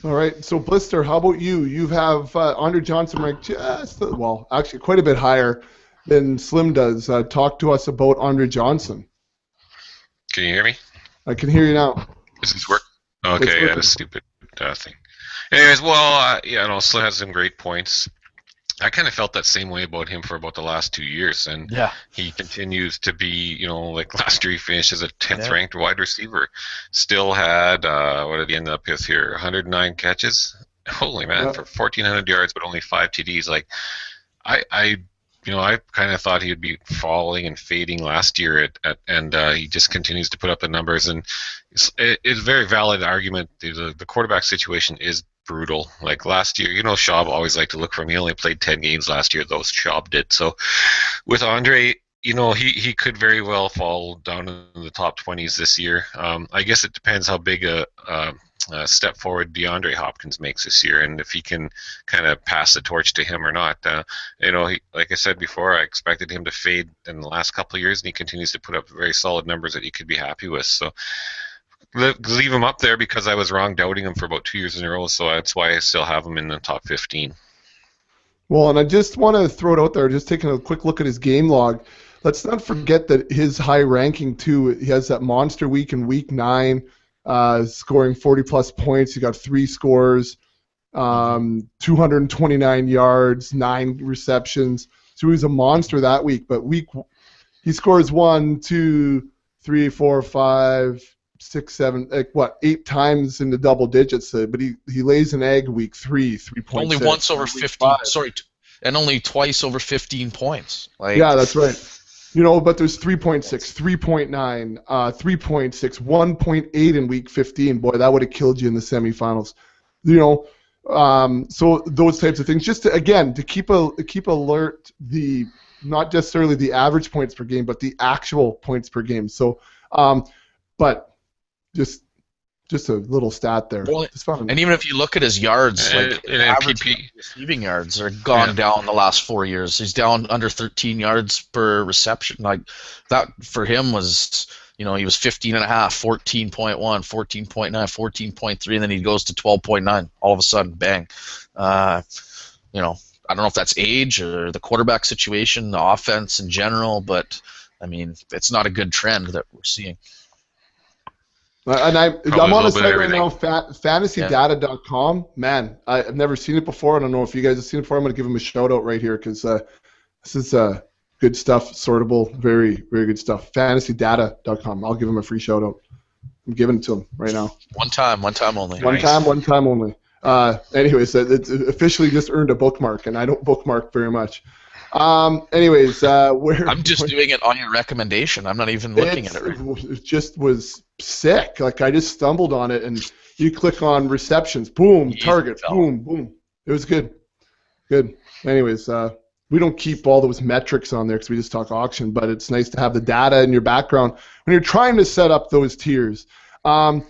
All right, so Blister, how about you? You have Andre Johnson ranked actually quite a bit higher than Slim does. Talk to us about Andre Johnson. Can you hear me? I can hear you now. Does this work? Okay, I had a stupid thing. Anyways, Slim has some great points. I kind of felt that same way about him for about the last 2 years, and he continues to be, like last year he finished as a 10th ranked wide receiver. Still had, what did he end up with here? 109 catches. Holy man, for 1,400 yards, but only 5 TDs. Like, I kind of thought he would be falling and fading last year, and he just continues to put up the numbers. And it's a very valid argument. The quarterback situation is brutal. Like last year, Schaub always liked to look for him. He only played 10 games last year, though Schaub did. So with Andre, he could very well fall down in the top 20s this year. I guess it depends how big a step forward DeAndre Hopkins makes this year, and if he can kind of pass the torch to him or not. Like I said before, I expected him to fade in the last couple of years, and he continues to put up very solid numbers that you could be happy with. So leave him up there because I was wrong doubting him for about 2 years in a row, so that's why I still have him in the top 15. Well, and I just want to throw it out there, just taking a quick look at his game log. Let's not forget that his high ranking, too, he has that monster week in week 9, scoring 40-plus points. He got 3 scores, 229 yards, 9 receptions. So he was a monster that week. But he scores 1, 2, 3, 4, 5, 6, 7, 8 times in the double digits. But he lays an egg week 3, 3.6. Only once over 15. And only twice over 15 points. Yeah, that's right. But there's 3.6, 3.9, 3.6, 1.8 in week 15. Boy, that would have killed you in the semifinals. So those types of things. Just to keep alert, not necessarily the average points per game, but the actual points per game. So, but just Just a little stat there. Well, Just found and even if you look at his yards, And- like and average PP receiving yards are gone down the last 4 years. He's down under 13 yards per reception. Like that for him was, he was 15.5, 14.1, 14.9, 14.3, and then he goes to 12.9. All of a sudden, bang. I don't know if that's age or the quarterback situation, the offense in general, but I mean, it's not a good trend that we're seeing. And Probably I'm a on a little bit site of right now, FantasyData.com. Man, I've never seen it before. I don't know if you guys have seen it before. I'm going to give him a shout out right here because this is good stuff, sortable, very, very good stuff. FantasyData.com. I'll give him a free shout out. I'm giving it to him right now. One time only. One time only. Anyways, it's officially just earned a bookmark, and I don't bookmark very much. Anyways, I'm just doing it on your recommendation. I'm not even looking at it right now. It just was sick. Like I just stumbled on it, and you click on receptions, boom, target, boom, boom. It was good. Good. Anyways, we don't keep all those metrics on there because we just talk auction, but it's nice to have the data in your background when you're trying to set up those tiers. And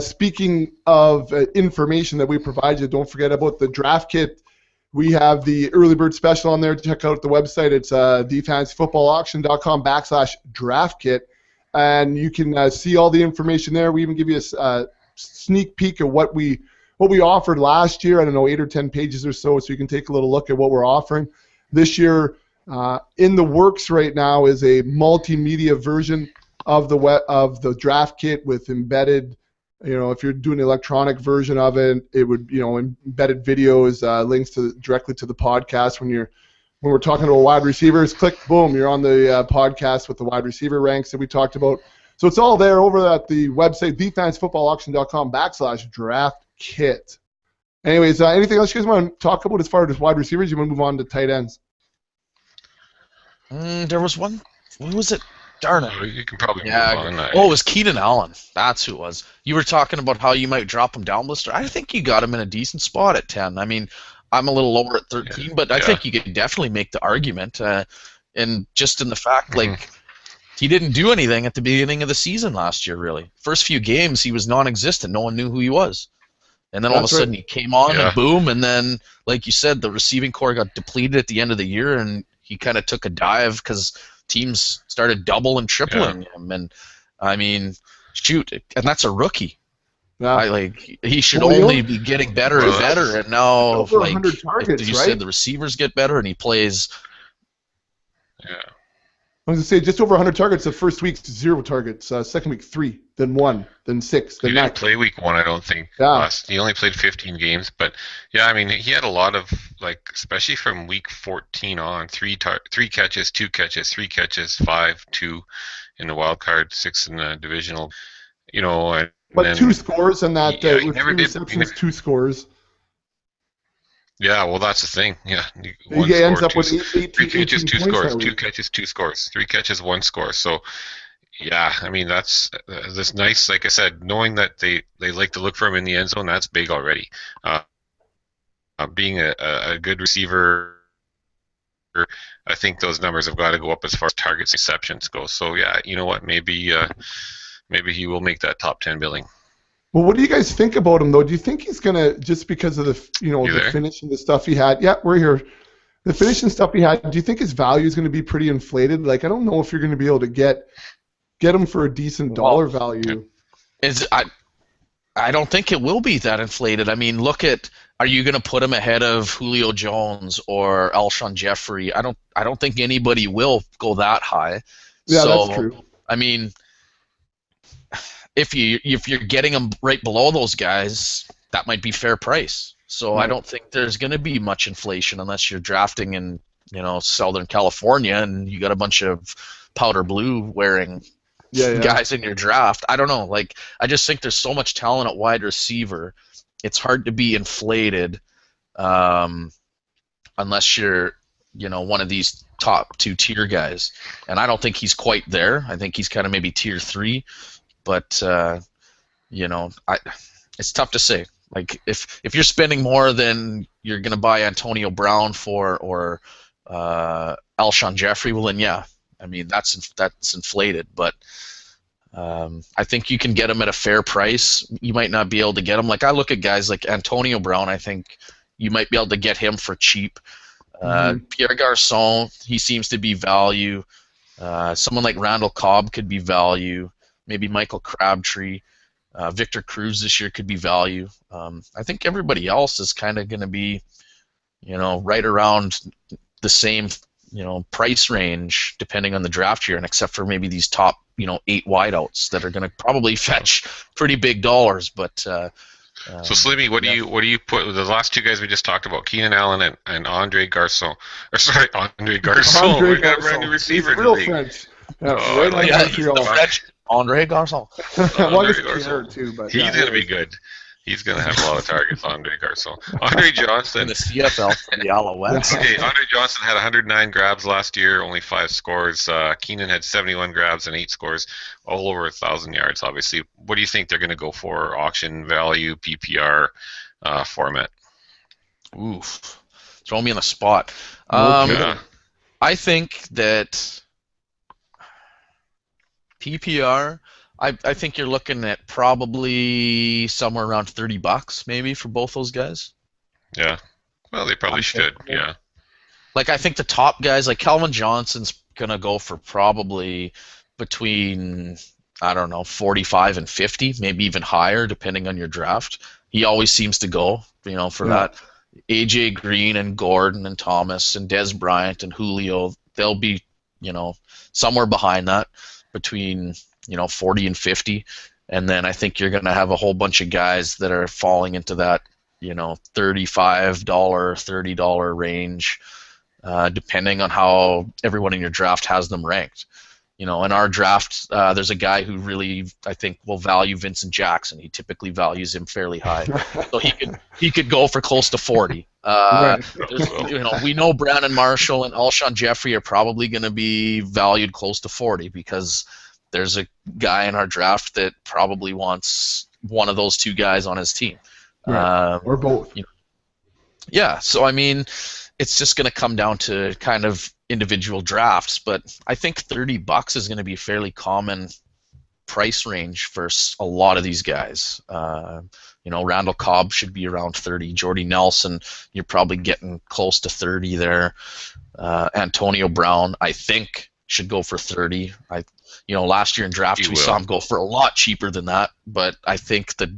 speaking of information that we provide you, don't forget about the draft kit. We have the early bird special on there. Check out the website. It's thefantasyfootballauction.com/draft kit, and you can see all the information there. We even give you a sneak peek of what we offered last year. I don't know, 8 or 10 pages or so you can take a little look at what we're offering this year. In the works right now is a multimedia version of the draft kit with embedded. If you're doing the electronic version of it, it would, embedded videos, links directly to the podcast. When we're talking about wide receivers, click, boom, you're on the podcast with the wide receiver ranks that we talked about. So it's all there over at the website, thefantasyfootballauction.com/draft kit. Anyways, anything else you guys want to talk about as far as wide receivers? You want to move on to tight ends? There was one. Who was it? Darn it. You can probably move on. It was Keenan Allen. That's who it was. You were talking about how you might drop him down, Blister. I think you got him in a decent spot at 10. I mean, I'm a little lower at 13, but I think you could definitely make the argument. And just in the fact, he didn't do anything at the beginning of the season last year, really. First few games, he was non-existent. No one knew who he was. And then all of a sudden he came on and boom, and then, like you said, the receiving core got depleted at the end of the year, and he kind of took a dive because teams started double and tripling him, and I mean, shoot, and that's a rookie. Yeah. He should only be getting better and better, and now over 100 targets, you said the receivers get better, and he plays. Yeah. I was going to say, just over 100 targets the first week, 0 targets. Second week, 3, then 1, then 6, then 9. He didn't play week 1, I don't think. Yeah. He only played 15 games. But, yeah, I mean, he had a lot of, especially from week 14 on, 3 catches, 2 catches, 3 catches, 5, 2 in the wild card, 6 in the divisional. But then, 2 scores and that, with 3 receptions, 2 scores. Yeah, well, that's the thing. Yeah, he ends up with 3 catches, 2 scores. 2 catches, 2 scores. 3 catches, 1 score. So, yeah, I mean that's nice. Like I said, knowing that they like to look for him in the end zone, that's big already. Being a good receiver, I think those numbers have got to go up as far as targets, receptions go. So, yeah, you know what? Maybe he will make that top 10 billing. Well, what do you guys think about him, though? Do you think he's going to, just because of the finish and the stuff he had? Yeah, we're here. The finish and stuff he had, do you think his value is going to be pretty inflated? I don't know if you're going to be able to get him for a decent dollar value. I don't think it will be that inflated. I mean, are you going to put him ahead of Julio Jones or Alshon Jeffrey? I don't think anybody will go that high. Yeah, that's true. I mean, if you're getting them right below those guys, that might be fair price. So I don't think there's going to be much inflation unless you're drafting in Southern California and you got a bunch of powder blue wearing guys in your draft. I don't know. I just think there's so much talent at wide receiver. It's hard to be inflated unless you're one of these top 2 tier guys. And I don't think he's quite there. I think he's kind of maybe tier 3. But it's tough to say. If you're spending more than you're gonna buy Antonio Brown for or Alshon Jeffrey, well then yeah, I mean that's inflated. But I think you can get him at a fair price. You might not be able to get him. Like I look at guys like Antonio Brown. I think you might be able to get him for cheap. Pierre Garçon, he seems to be value. Someone like Randall Cobb could be value. Maybe Michael Crabtree. Victor Cruz this year could be value. I think everybody else is kind of going to be, right around the same, price range depending on the draft year, and except for maybe these top, 8 wideouts that are going to probably fetch pretty big dollars. But so Slimmy, what do you put the last 2 guys we just talked about, Keenan Allen and Andre Garçon? Or sorry, Andre Garçon. We got a brand new receiver in the league. French. French. Andre Garçon. Andre Garçon too, but he's going to be good. He's going to have a lot of targets, Andre Garçon. Andre Johnson. In the CFL from the Alouettes. Okay, Andre Johnson had 109 grabs last year, only 5 scores. Keenan had 71 grabs and 8 scores, all over 1,000 yards, obviously. What do you think they're going to go for? Auction value, PPR format? Oof. Throw me on the spot. I think that PPR, I think you're looking at probably somewhere around $30 maybe for both those guys. Yeah. Well, they probably should. Yeah. Like I think the top guys, like Calvin Johnson's gonna go for probably between 45 and 50, maybe even higher depending on your draft. He always seems to go, for that. AJ Green and Gordon and Thomas and Des Bryant and Julio, they'll be, somewhere behind that between 40 and 50, and then I think you're going to have a whole bunch of guys that are falling into that, $35, $30 range, depending on how everyone in your draft has them ranked. In our draft, there's a guy who really, I think, will value Vincent Jackson. He typically values him fairly high, so he could go for close to 40. We know Brandon Marshall and Alshon Jeffrey are probably going to be valued close to 40 because there's a guy in our draft that probably wants one of those 2 guys on his team. Or both. Yeah, so I mean, it's just going to come down to kind of individual drafts, but I think $30 is going to be a fairly common price range for a lot of these guys. Randall Cobb should be around 30. Jordy Nelson, you're probably getting close to 30 there. Antonio Brown, I think, should go for 30. Last year in drafts we saw him go for a lot cheaper than that, but I think that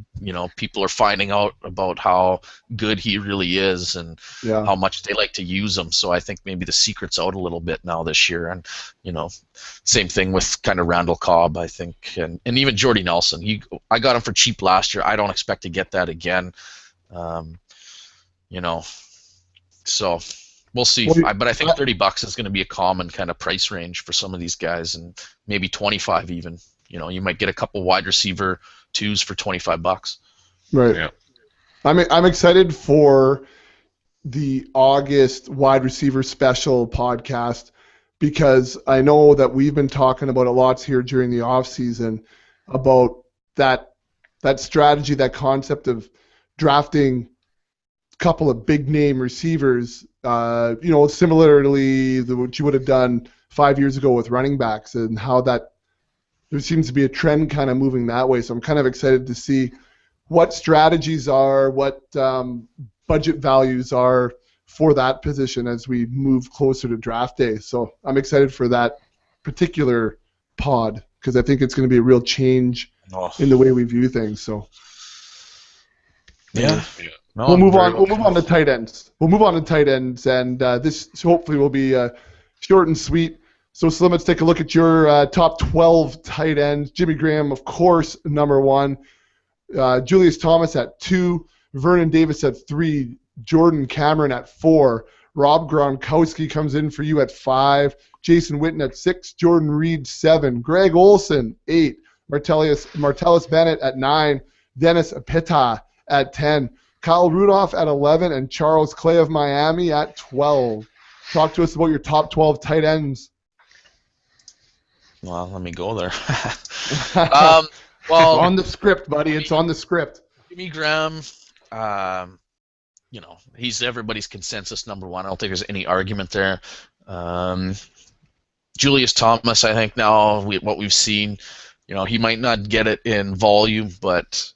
people are finding out about how good he really is and how much they like to use him. So I think maybe the secret's out a little bit now this year, and same thing with kind of Randall Cobb, I think, and even Jordy Nelson. I got him for cheap last year. I don't expect to get that again. So. We'll see, but I think $30 is going to be a common kind of price range for some of these guys, and maybe 25 even. You might get a couple wide receiver 2s for $25. Right. Yeah. I'm excited for the August wide receiver special podcast because I know that we've been talking about it lots here during the off season about that strategy, that concept of drafting a couple of big name receivers. Similarly what you would have done 5 years ago with running backs, and how that there seems to be a trend kind of moving that way. So I'm kind of excited to see what strategies are, what budget values are for that position as we move closer to draft day. So I'm excited for that particular pod because I think it's going to be a real change in the way we view things. So yeah. No, we'll move on. We'll move on to tight ends. And this hopefully will be short and sweet. So Slim, let's take a look at your top 12 tight ends. Jimmy Graham, of course, number 1. Julius Thomas at 2. Vernon Davis at 3. Jordan Cameron at 4. Rob Gronkowski comes in for you at 5. Jason Witten at 6. Jordan Reed 7. Greg Olsen 8. Martellus Bennett at 9. Dennis Apita at 10. Kyle Rudolph at 11, and Charles Clay of Miami at 12. Talk to us about your top 12 tight ends. Well, let me go there. Well, it's on the script, buddy. It's on the script. Jimmy Graham, he's everybody's consensus number 1. I don't think there's any argument there. Julius Thomas, I think now what we've seen, he might not get it in volume, but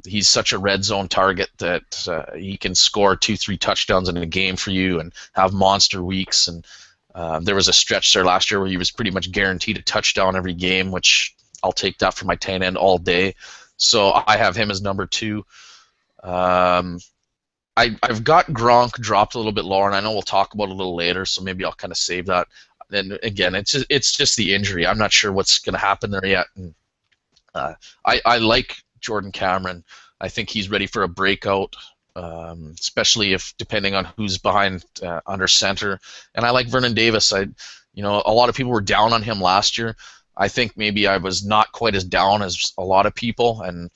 he's such a red zone target that he can score 2-3 touchdowns in a game for you and have monster weeks. And there was a stretch there last year where he was pretty much guaranteed a touchdown every game, which I'll take that for my tight end all day. So I have him as number 2. I've got Gronk dropped a little bit lower, and I know we'll talk about it a little later, so maybe I'll kind of save that. And again, it's just the injury. I'm not sure what's going to happen there yet. And, I like Jordan Cameron. I think he's ready for a breakout, especially if depending on who's behind under center. And I like Vernon Davis. A lot of people were down on him last year. I think maybe I was not quite as down as a lot of people, and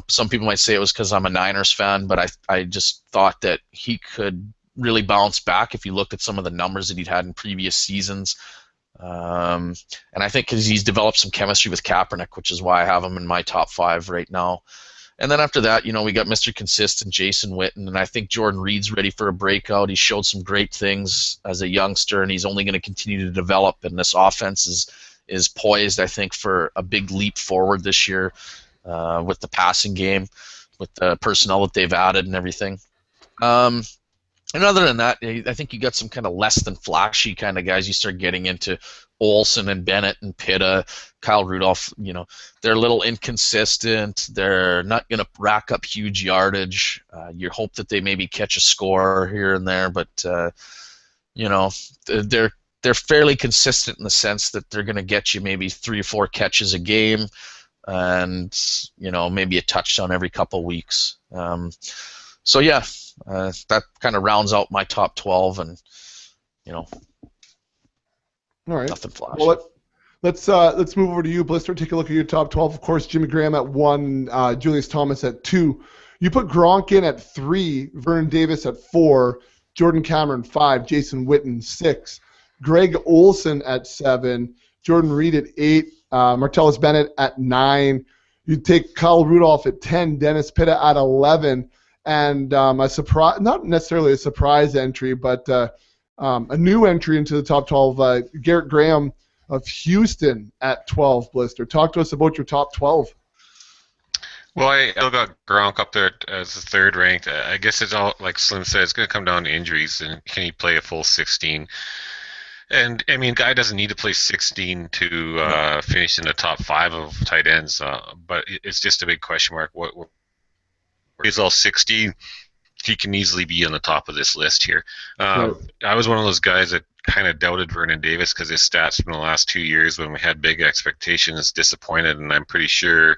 some people might say it was because I'm a Niners fan, but I just thought that he could really bounce back if you looked at some of the numbers that he'd had in previous seasons. And I think because he's developed some chemistry with Kaepernick, which is why I have him in my top 5 right now. And then after that, we got Mr. Consistent, Jason Witten, and I think Jordan Reed's ready for a breakout. He showed some great things as a youngster, and he's only going to continue to develop, and this offense is poised, I think, for a big leap forward this year with the passing game, with the personnel that they've added and everything. And other than that, I think you got some kind of less than flashy kind of guys. You start getting into Olsen and Bennett and Pitta, Kyle Rudolph. They're a little inconsistent. They're not going to rack up huge yardage. You hope that they maybe catch a score here and there, but they're fairly consistent in the sense that they're going to get you maybe 3 or 4 catches a game, and maybe a touchdown every couple weeks. So yeah, that kind of rounds out my top 12, and all right. Nothing flashy. Well, let's move over to you, Blister. Take a look at your top 12. Of course, Jimmy Graham at 1, Julius Thomas at 2. You put Gronk in at 3, Vernon Davis at 4, Jordan Cameron 5, Jason Witten 6, Greg Olsen at 7, Jordan Reed at 8, Martellus Bennett at 9. You take Kyle Rudolph at 10, Dennis Pitta at 11, and a surprise, not necessarily a surprise entry, but a new entry into the top 12, Garrett Graham of Houston at 12, Blister. Talk to us about your top 12. Well, I still got Gronk up there as the 3rd ranked. I guess it's all, like Slim said, it's going to come down to injuries, and can he play a full 16? And, I mean, guy doesn't need to play 16 to finish in the top 5 of tight ends, but it's just a big question mark. What he's all 60, he can easily be on the top of this list here. I was one of those guys that kind of doubted Vernon Davis because his stats from the last 2 years when we had big expectations disappointed, and I'm pretty sure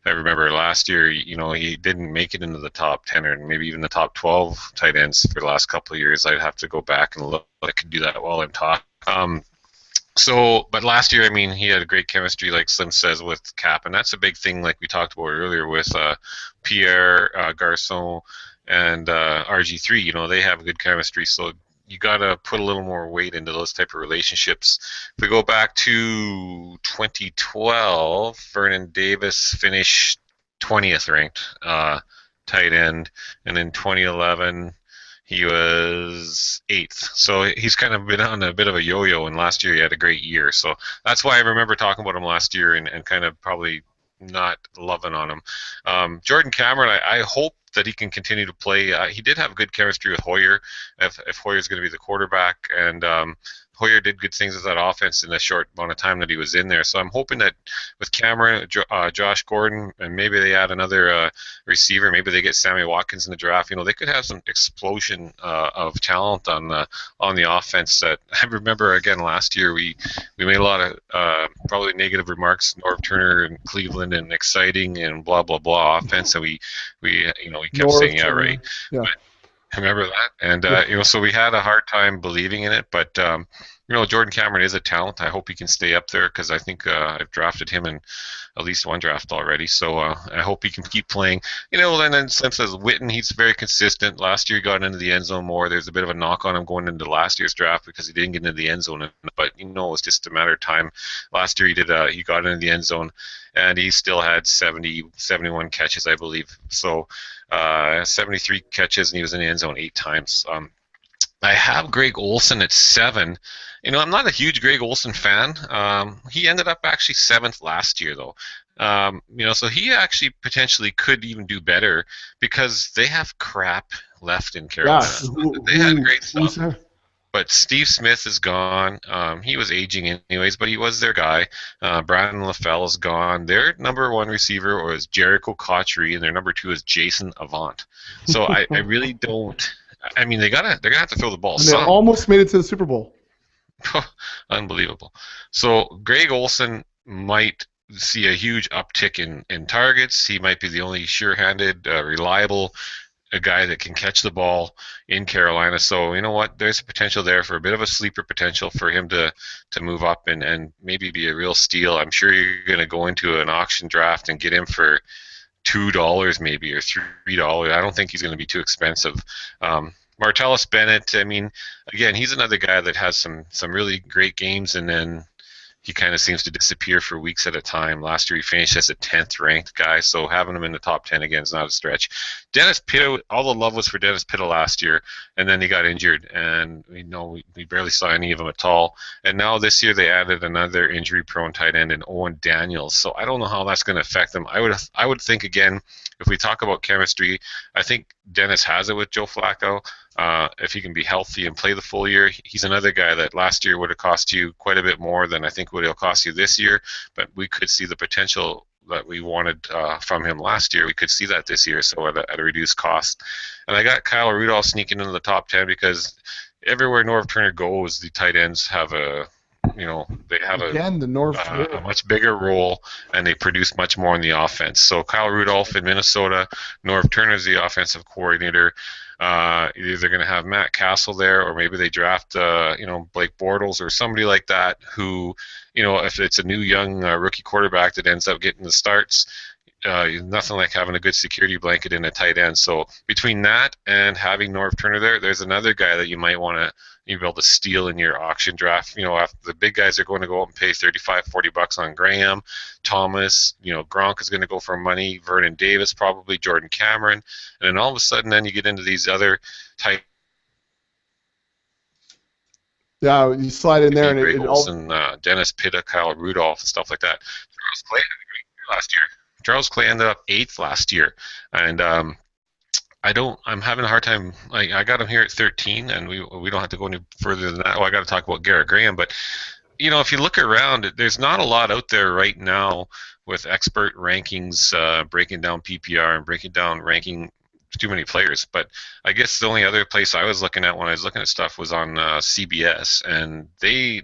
I remember last year, he didn't make it into the top 10 or maybe even the top 12 tight ends for the last couple of years. I'd have to go back and look. I could do that while I'm talking. But last year, I mean, he had a great chemistry, like Slim says, with Cap, and that's a big thing, like we talked about earlier with Pierre Garçon and RG3. They have good chemistry, so you got to put a little more weight into those type of relationships. If we go back to 2012, Vernon Davis finished 20th ranked tight end, and in 2011 he was 8th. So he's kind of been on a bit of a yo-yo, and last year he had a great year. So that's why I remember talking about him last year and kind of probably not loving on him. Jordan Cameron, I hope that he can continue to play. He did have good chemistry with Hoyer, if Hoyer's going to be the quarterback, and Hoyer did good things with that offense in the short amount of time that he was in there. So I'm hoping that with Cameron, Josh Gordon, and maybe they add another receiver, maybe they get Sammy Watkins in the draft. They could have some explosion of talent on the offense. That I remember again last year we made a lot of probably negative remarks. Norv Turner and Cleveland and exciting and blah blah blah offense, and we kept saying yeah right. Yeah. But, I remember that, and so we had a hard time believing in it, but Jordan Cameron is a talent. I hope he can stay up there because I think I've drafted him in at least one draft already. So I hope he can keep playing. And then Slim says Witten, he's very consistent. Last year he got into the end zone more. There's a bit of a knock on him going into last year's draft because he didn't get into the end zone, but it was just a matter of time. Last year he got into the end zone, and he still had 71 catches, I believe. So 73 catches, and he was in the end zone 8 times. I have Greg Olson at 7. I'm not a huge Greg Olson fan. He ended up actually 7th last year, though. So he actually potentially could even do better because they have crap left in Yeah. Carolina. They had Who's great stuff. there? But Steve Smith is gone. He was aging anyways, but he was their guy. Brandon LaFell is gone. Their number 1 receiver was Jericho Cotchery, and their number 2 is Jason Avant. So I really don't. I mean, they're gonna have to throw the ball And they some. almost made it to the Super Bowl. Unbelievable. So Greg Olson might see a huge uptick in targets. He might be the only sure-handed, reliable a guy that can catch the ball in Carolina. So you know what? There's a potential there for a bit of a sleeper potential for him to move up and maybe be a real steal. I'm sure you're going to go into an auction draft and get him for $2 maybe or $3. I don't think he's going to be too expensive. Martellus Bennett, I mean, again, he's another guy that has some really great games, and then he kind of seems to disappear for weeks at a time. Last year he finished as a 10th ranked guy, so having him in the top 10 again is not a stretch. Dennis Pitta, all the love was for Dennis Pitta last year, and then he got injured, and we barely saw any of him at all. And now this year they added another injury-prone tight end in Owen Daniels, so I don't know how that's going to affect them. I would think, again, if we talk about chemistry, I think Dennis has it with Joe Flacco. If he can be healthy and play the full year, he's another guy that last year would have cost you quite a bit more than I think what he'll cost you this year. But we could see the potential that we wanted from him last year. We could see that this year, so at a reduced cost. And I got Kyle Rudolph sneaking into the top 10 because everywhere Norv Turner goes, the tight ends have they have a much bigger role, and they produce much more in the offense. So Kyle Rudolph in Minnesota, Norv Turner is the offensive coordinator. Either they're going to have Matt Castle there, or maybe they draft Blake Bortles or somebody like that who, if it's a new young rookie quarterback that ends up getting the starts, nothing like having a good security blanket in a tight end. So between that and having Norv Turner there's another guy that you might want to be able to steal in your auction draft. The big guys are going to go out and pay $35-40 on Graham, Thomas. Gronk is going to go for money. Vernon Davis probably, Jordan Cameron, and then all of a sudden, then you get into these other tight. Yeah, you slide in there, and Greg Olson, Dennis Pitta, Kyle Rudolph, and stuff like that. Charles Clay had a great year last year. Charles Clay ended up 8th last year, and I'm having a hard time. I got him here at 13, and we don't have to go any further than that. Well, I got to talk about Garrett Graham, but if you look around, there's not a lot out there right now with expert rankings breaking down PPR and breaking down ranking too many players. But I guess the only other place I was looking at when I was looking at stuff was on CBS, and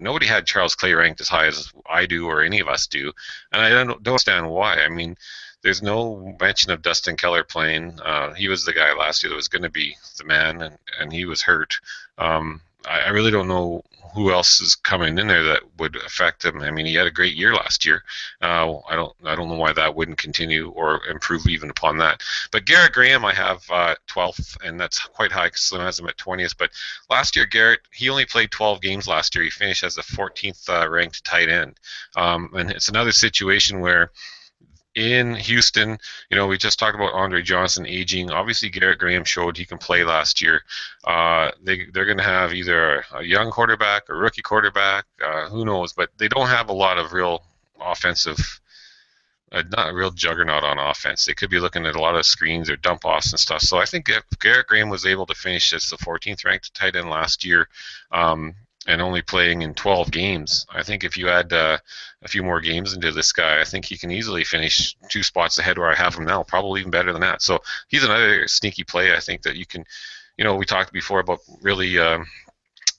nobody had Charles Clay ranked as high as I do or any of us do, and I don't understand why. I mean, there's no mention of Dustin Keller playing. He was the guy last year that was going to be the man, and he was hurt. I really don't know who else is coming in there that would affect him. I mean, he had a great year last year. I don't know why that wouldn't continue or improve even upon that. But Garrett Graham, I have 12th, and that's quite high because Slim has him at 20th. But last year, Garrett, he only played 12 games last year. He finished as the 14th ranked tight end. And it's another situation where in Houston, we just talked about Andre Johnson aging. Obviously, Garrett Graham showed he can play last year. They're going to have either a young quarterback or rookie quarterback. Who knows? But they don't have a lot of real offensive, not a real juggernaut on offense. They could be looking at a lot of screens or dump offs and stuff. So I think if Garrett Graham was able to finish as the 14th ranked tight end last year, and only playing in 12 games. I think if you add a few more games into this guy, I think he can easily finish 2 spots ahead where I have him now, probably even better than that. So he's another sneaky play. I think that you can, we talked before about really you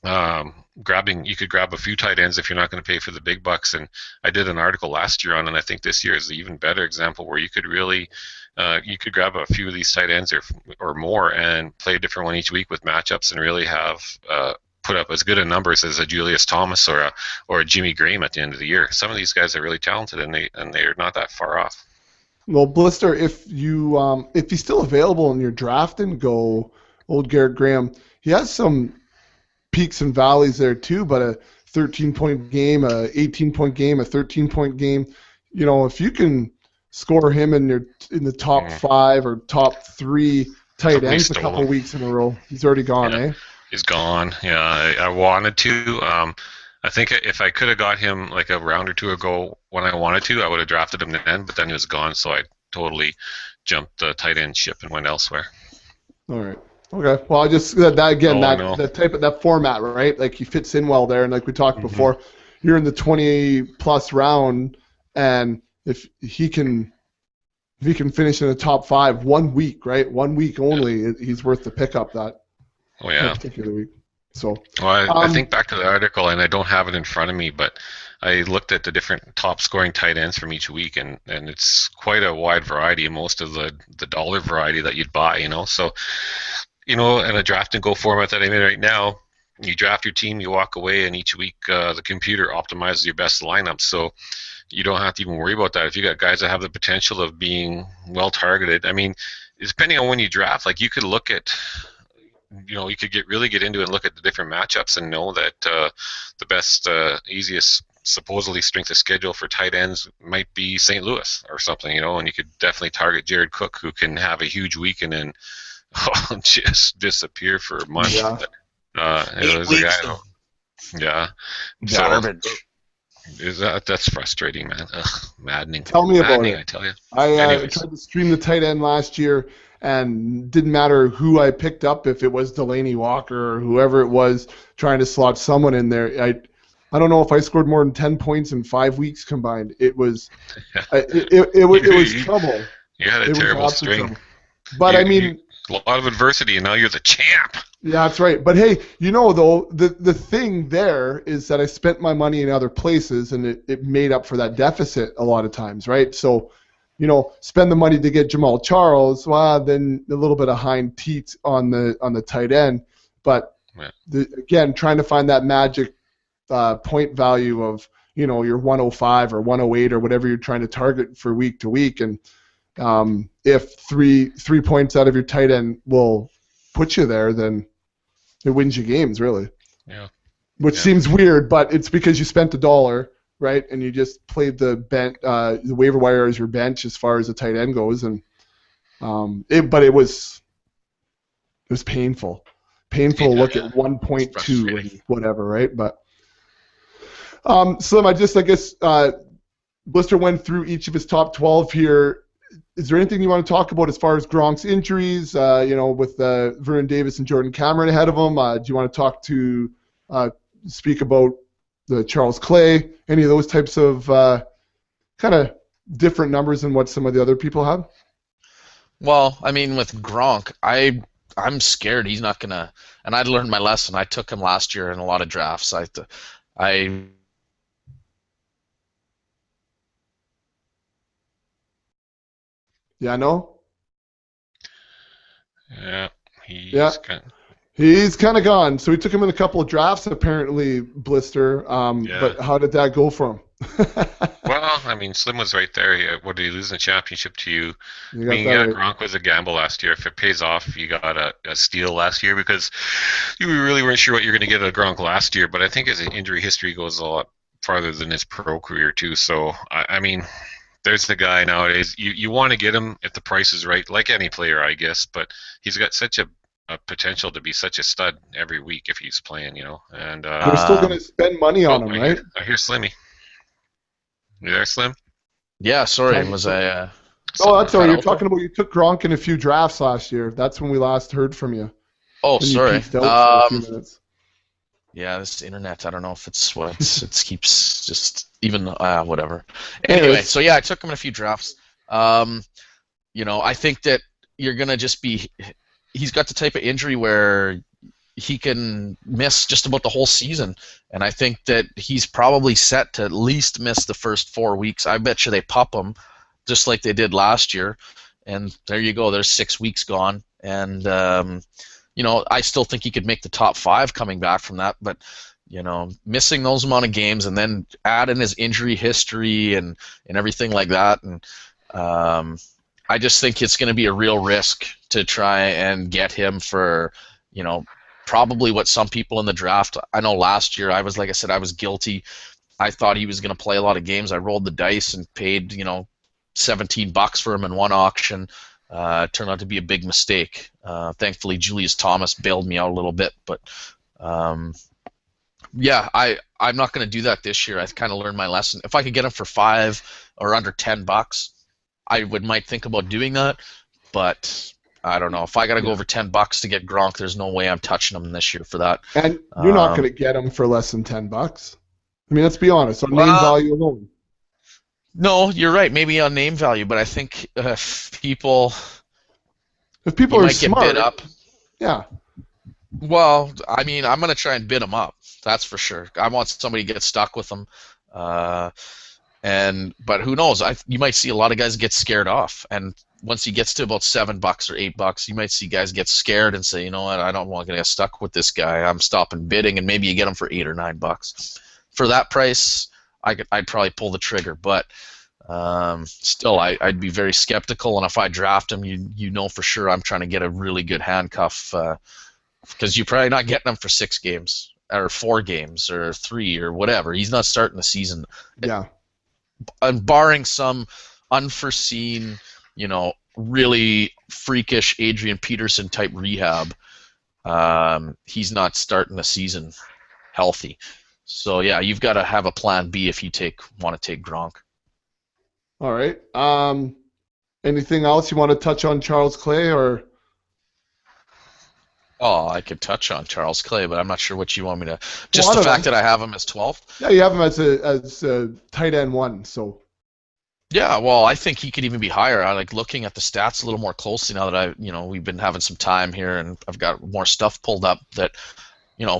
could grab a few tight ends if you're not going to pay for the big bucks. And I did an article last year on, and I think this year is an even better example where you could really, you could grab a few of these tight ends or more and play a different one each week with matchups and really have put up as good a numbers as a Julius Thomas or a Jimmy Graham at the end of the year. Some of theyese guys are really talented, and they're not that far off. Well, Blister, if he's still available and you're drafting, go old Garrett Graham. He has some peaks and valleys there too, but a 13-point game, a 18-point game, a 13-point game. If you can score him in the top 5 or top 3 tight ends a couple weeks in a row, he's already gone, eh? is gone. Yeah, I wanted to. I think if I could have got him like a round or two ago when I wanted to, I would have drafted him then. But then he was gone, so I totally jumped the tight end ship and went elsewhere. All right. Okay. Well, I just that again Oh no. that type of that format, right? Like he fits in well there, and like we talked Mm-hmm. before, you're in the 20 plus round, and if he can finish in the top 5 1 week, right? 1 week only, he's worth the pickup that particular week. So. Well, I think back to the article, and I don't have it in front of me, but I looked at the different top scoring tight ends from each week, and it's quite a wide variety. Most of the dollar variety that you'd buy, So, in a draft and go format that I'm in right now, you draft your team, you walk away, and each week the computer optimizes your best lineup. So you don't have to even worry about that. If you got guys that have the potential of being well targeted, I mean, depending on when you draft, like you could look at, you could really get into it and look at the different matchups and know that the best, easiest, supposedly strength of schedule for tight ends might be St. Louis or something, and you could definitely target Jared Cook, who can have a huge week and then just disappear for a month. Yeah. There's a guy, yeah. Garbage. So that's frustrating, man. Ugh, maddening. Tell me about it. I tell you. I tried to stream the tight end last year, and didn't matter who I picked up, if it was Delaney Walker or whoever it was, trying to slot someone in there. I don't know if I scored more than 10 points in 5 weeks combined. It was it was trouble. You had a terrible string. Trouble. But I mean, a lot of adversity, and now you're the champ. Yeah, that's right. But hey, though, the thing there is that I spent my money in other places, and it made up for that deficit a lot of times, right? So, spend the money to get Jamal Charles, well, then a little bit of hind teat on the tight end. But again, trying to find that magic point value of your 105 or 108 or whatever you're trying to target for week to week, and if three points out of your tight end will put you there, then it wins you games, really. Yeah. Which seems weird, but it's because you spent $1, right? And you just played the waiver wire as your bench as far as the tight end goes, and it was painful. Painful to look at 1.2 and whatever, right? But Slim, I guess Blister went through each of his top 12 here. Is there anything you want to talk about as far as Gronk's injuries, with Vernon Davis and Jordan Cameron ahead of him? Do you want to speak about the Charles Clay, any of those types of kind of different numbers than what some of the other people have? Well, I mean, with Gronk, I'm scared he's not going to, and I learned my lesson. I took him last year in a lot of drafts. Yeah, no? Yeah, he's kind of gone. So we took him in a couple of drafts, apparently, Blister. But how did that go for him? Well, I mean, Slim was right there. What did he lose in the championship to you? Gronk was a gamble last year. If it pays off, you got a steal last year, because you really weren't sure what you're going to get out of Gronk last year. But I think his injury history goes a lot farther than his pro career, too. So, I mean, there's the guy nowadays. You want to get him if the price is right, like any player, I guess. But he's got such a potential to be such a stud every week if he's playing, And they're still going to spend money on him, right? I hear Slimmy. You there, Slim? Yeah, sorry. Was I? Oh, that's all right. You're talking about you took Gronk in a few drafts last year. That's when we last heard from you. Oh, sorry. For a few minutes. Yeah, this internet. I don't know if it's what it keeps just even whatever. Anyway, so yeah, I took him in a few drafts. I think that you're gonna just be. He's got the type of injury where he can miss just about the whole season, and I think that he's probably set to at least miss the first 4 weeks. I bet you they pop him, just like they did last year, and there you go. There's 6 weeks gone, and I still think he could make the top 5 coming back from that, but missing those amount of games and then add in his injury history and everything like that, and I just think it's going to be a real risk to try and get him for probably what some people in the draft. I know last year I was guilty. I thought he was going to play a lot of games. I rolled the dice and paid $17 for him in one auction. turned out to be a big mistake. Thankfully, Julius Thomas bailed me out a little bit, but yeah, I'm not going to do that this year. I kind of learned my lesson. If I could get him for $5 or under $10, I might think about doing that. But I don't know. If I got to go over $10 to get Gronk, there's no way I'm touching him this year for that. And you're not going to get him for less than $10. I mean, let's be honest. On name value alone. No, you're right. Maybe on name value, but I think if people are might smart, get bid up. Yeah. Well, I mean, I'm going to try and bid him up. That's for sure. I want somebody to get stuck with him. But who knows? You might see a lot of guys get scared off, and once he gets to about $7 or $8, you might see guys get scared and say, you know what, I don't want to get stuck with this guy. I'm stopping bidding, and maybe you get him for $8 or $9. For that price, I'd probably pull the trigger, but still, I'd be very skeptical. And if I draft him, you know for sure I'm trying to get a really good handcuff, because you're probably not getting him for 6 games or 4 games or 3 or whatever. He's not starting the season. Yeah. And barring some unforeseen, really freakish Adrian Peterson type rehab, he's not starting the season healthy. So yeah, you've got to have a plan B if you want to take Gronk. All right. Anything else you want to touch on Charles Clay or? Oh, I could touch on Charles Clay, but I'm not sure what you want me to. Just the fact that I have him as 12th. Yeah, you have him as a tight end 1. So. Yeah, well, I think he could even be higher. I like looking at the stats a little more closely now that we've been having some time here, and I've got more stuff pulled up that.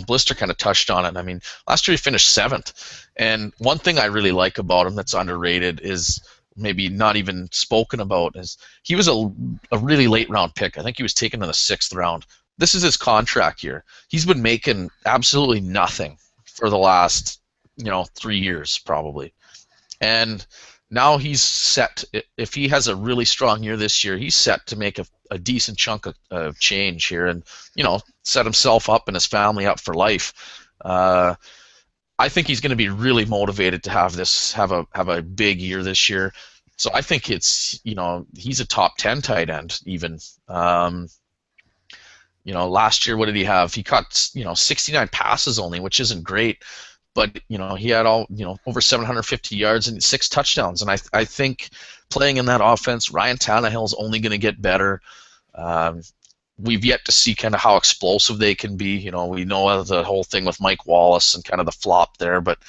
Blister kind of touched on it. I mean, last year he finished 7th, and one thing I really like about him that's underrated is maybe not even spoken about is he was a really late round pick. I think he was taken in the 6th round. This is his contract year. He's been making absolutely nothing for the last 3 years probably, and now he's set. If he has a really strong year this year, he's set to make a decent chunk of change here, and set himself up and his family up for life. I think he's going to be really motivated to have a big year this year. So I think it's he's a top 10 tight end even. Last year what did he have? He caught 69 passes only, which isn't great. But he had over 750 yards and 6 touchdowns, and I think playing in that offense, Ryan Tannehill's only going to get better. We've yet to see kind of how explosive they can be. We know the whole thing with Mike Wallace and kind of the flop there, but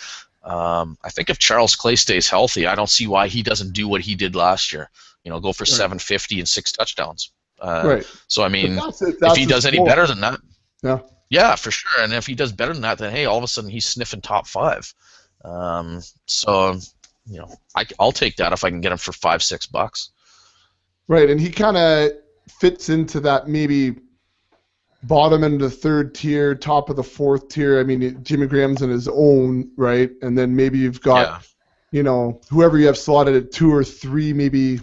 I think if Charles Clay stays healthy, I don't see why he doesn't do what he did last year. Go for 750 and 6 touchdowns. Right. So I mean, if he does any better than that. Yeah. Yeah, for sure. And if he does better than that, then hey, all of a sudden he's sniffing top 5. So I'll take that if I can get him for $5-6. Right, and he kind of fits into that maybe bottom end of the 3rd tier, top of the 4th tier. I mean, Jimmy Graham's in his own right, and then maybe you've got whoever you have slotted at 2 or 3, maybe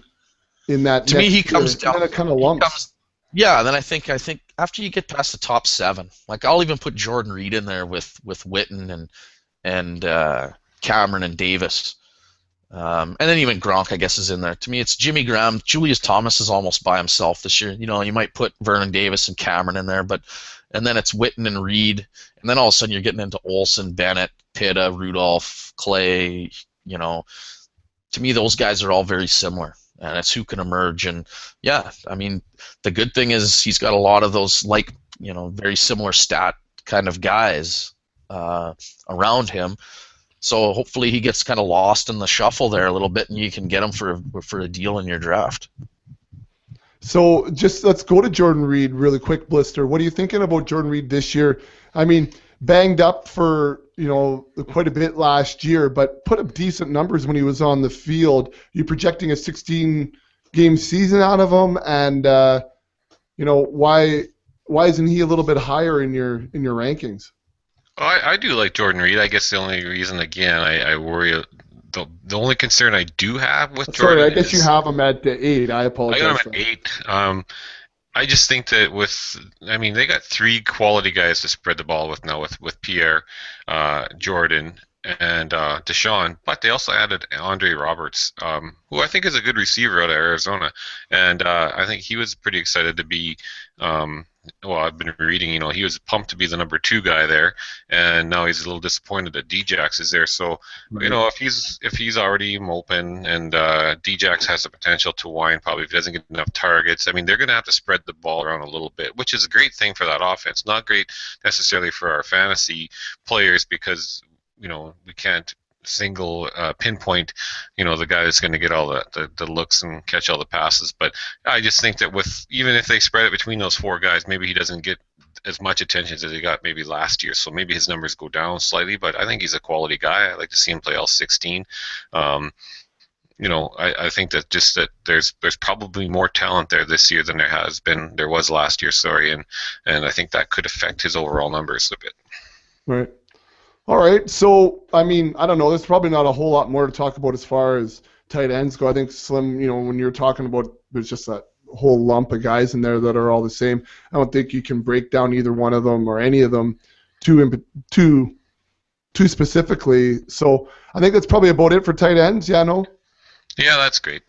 in that. To me, he comes down. And then it kind of lumps. Yeah, then I think after you get past the top 7, like I'll even put Jordan Reed in there with Witten and Cameron and Davis, and then even Gronk I guess is in there. To me, it's Jimmy Graham. Julius Thomas is almost by himself this year. You might put Vernon Davis and Cameron in there, and then it's Witten and Reed, and then all of a sudden you're getting into Olsen, Bennett, Pitta, Rudolph, Clay. To me, those guys are all very similar. And it's who can emerge. And yeah, I mean, the good thing is he's got a lot of those very similar stat kind of guys around him. So hopefully he gets kind of lost in the shuffle there a little bit, and you can get him for a deal in your draft. So just let's go to Jordan Reed really quick, Blister. What are you thinking about Jordan Reed this year? I mean, banged up for quite a bit last year, but put up decent numbers when he was on the field. You're projecting a 16-game season out of him, and why isn't he a little bit higher in your rankings? I do like Jordan Reed. I guess the only reason, again, I worry. The only concern I do have with Jordan. Sorry, I guess you have him at 8. I apologize. I got him at 8. I just think that they got 3 quality guys to spread the ball with now with Pierre, Jordan, and Deshaun, but they also added Andre Roberts, who I think is a good receiver out of Arizona, and I think he was pretty excited to be. Well, I've been reading, he was pumped to be the number 2 guy there, and now he's a little disappointed that Djax is there. So, if he's already open, and Djax has the potential to whine probably if he doesn't get enough targets. I mean, they're going to have to spread the ball around a little bit, which is a great thing for that offense. Not great necessarily for our fantasy players because we can't single pinpoint, the guy that's going to get all the looks and catch all the passes. But I just think that even if they spread it between those 4 guys, maybe he doesn't get as much attention as he got maybe last year. So maybe his numbers go down slightly, but I think he's a quality guy. I like to see him play all 16. I think that there's probably more talent there this year than there was last year, and I think that could affect his overall numbers a bit. Right. All right, so, I mean, I don't know. There's probably not a whole lot more to talk about as far as tight ends go. I think, Slim, when you're talking about there's just that whole lump of guys in there that are all the same. I don't think you can break down either one of them or any of them too specifically. So I think that's probably about it for tight ends. Yeah, no? Yeah, that's great.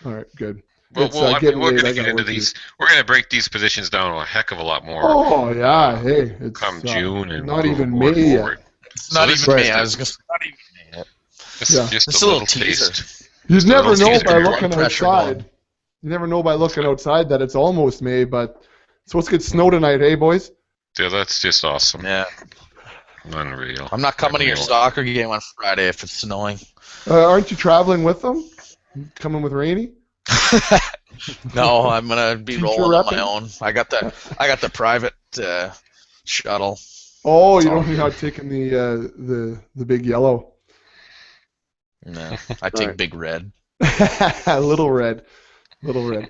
All right, good. We're going to get into these. We're going to break these positions down a heck of a lot more. Oh, yeah. Hey, it's come June and not even May yet. It's not even May. I was going to say not even May yet. Just a little taste. You never know by looking outside. You never know by looking outside that it's almost May, but it's supposed to get snow tonight, hey, boys? Yeah, that's just awesome. Yeah. Unreal. I'm not coming to your soccer game on Friday if it's snowing. Aren't you traveling with them? Coming with Rainey? No, I'm gonna be rolling on my own. I got the private shuttle. Oh, you don't think I'm taking the big yellow? No, I take big red. Little red. Little red.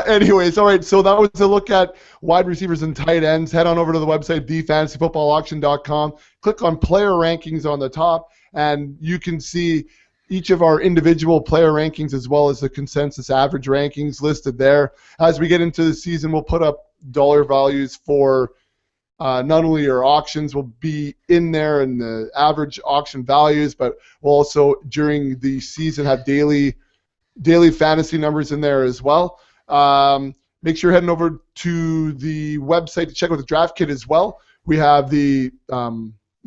Anyways, all right. So that was a look at wide receivers and tight ends. Head on over to the website FantasyFootballAuction.com. Click on player rankings on the top, and you can see each of our individual player rankings as well as the consensus average rankings listed there. As we get into the season, we'll put up dollar values for not only our auctions will be in there and the average auction values, but we'll also during the season have daily fantasy numbers in there as well. Make sure you're heading over to the website to check out the draft kit as well. We have the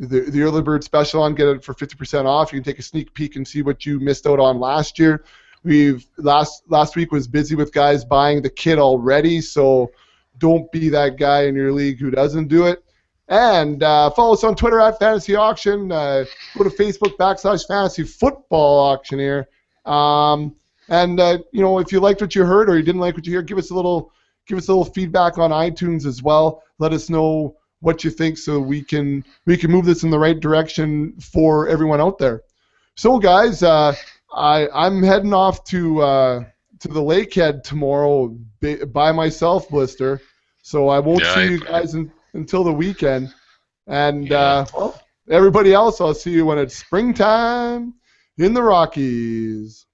early bird special on, get it for 50% off. You can take a sneak peek and see what you missed out on last year. Last week was busy with guys buying the kit already, so don't be that guy in your league who doesn't do it. And follow us on Twitter at Fantasy Auction. Go to Facebook /FantasyFootballAuctioneer. If you liked what you heard or you didn't like what you heard, give us a little feedback on iTunes as well. Let us know what you think so we can move this in the right direction for everyone out there. So guys, I'm heading off to the Lakehead tomorrow by myself, Blister. So I won't see you guys until the weekend. And everybody else, I'll see you when it's springtime in the Rockies.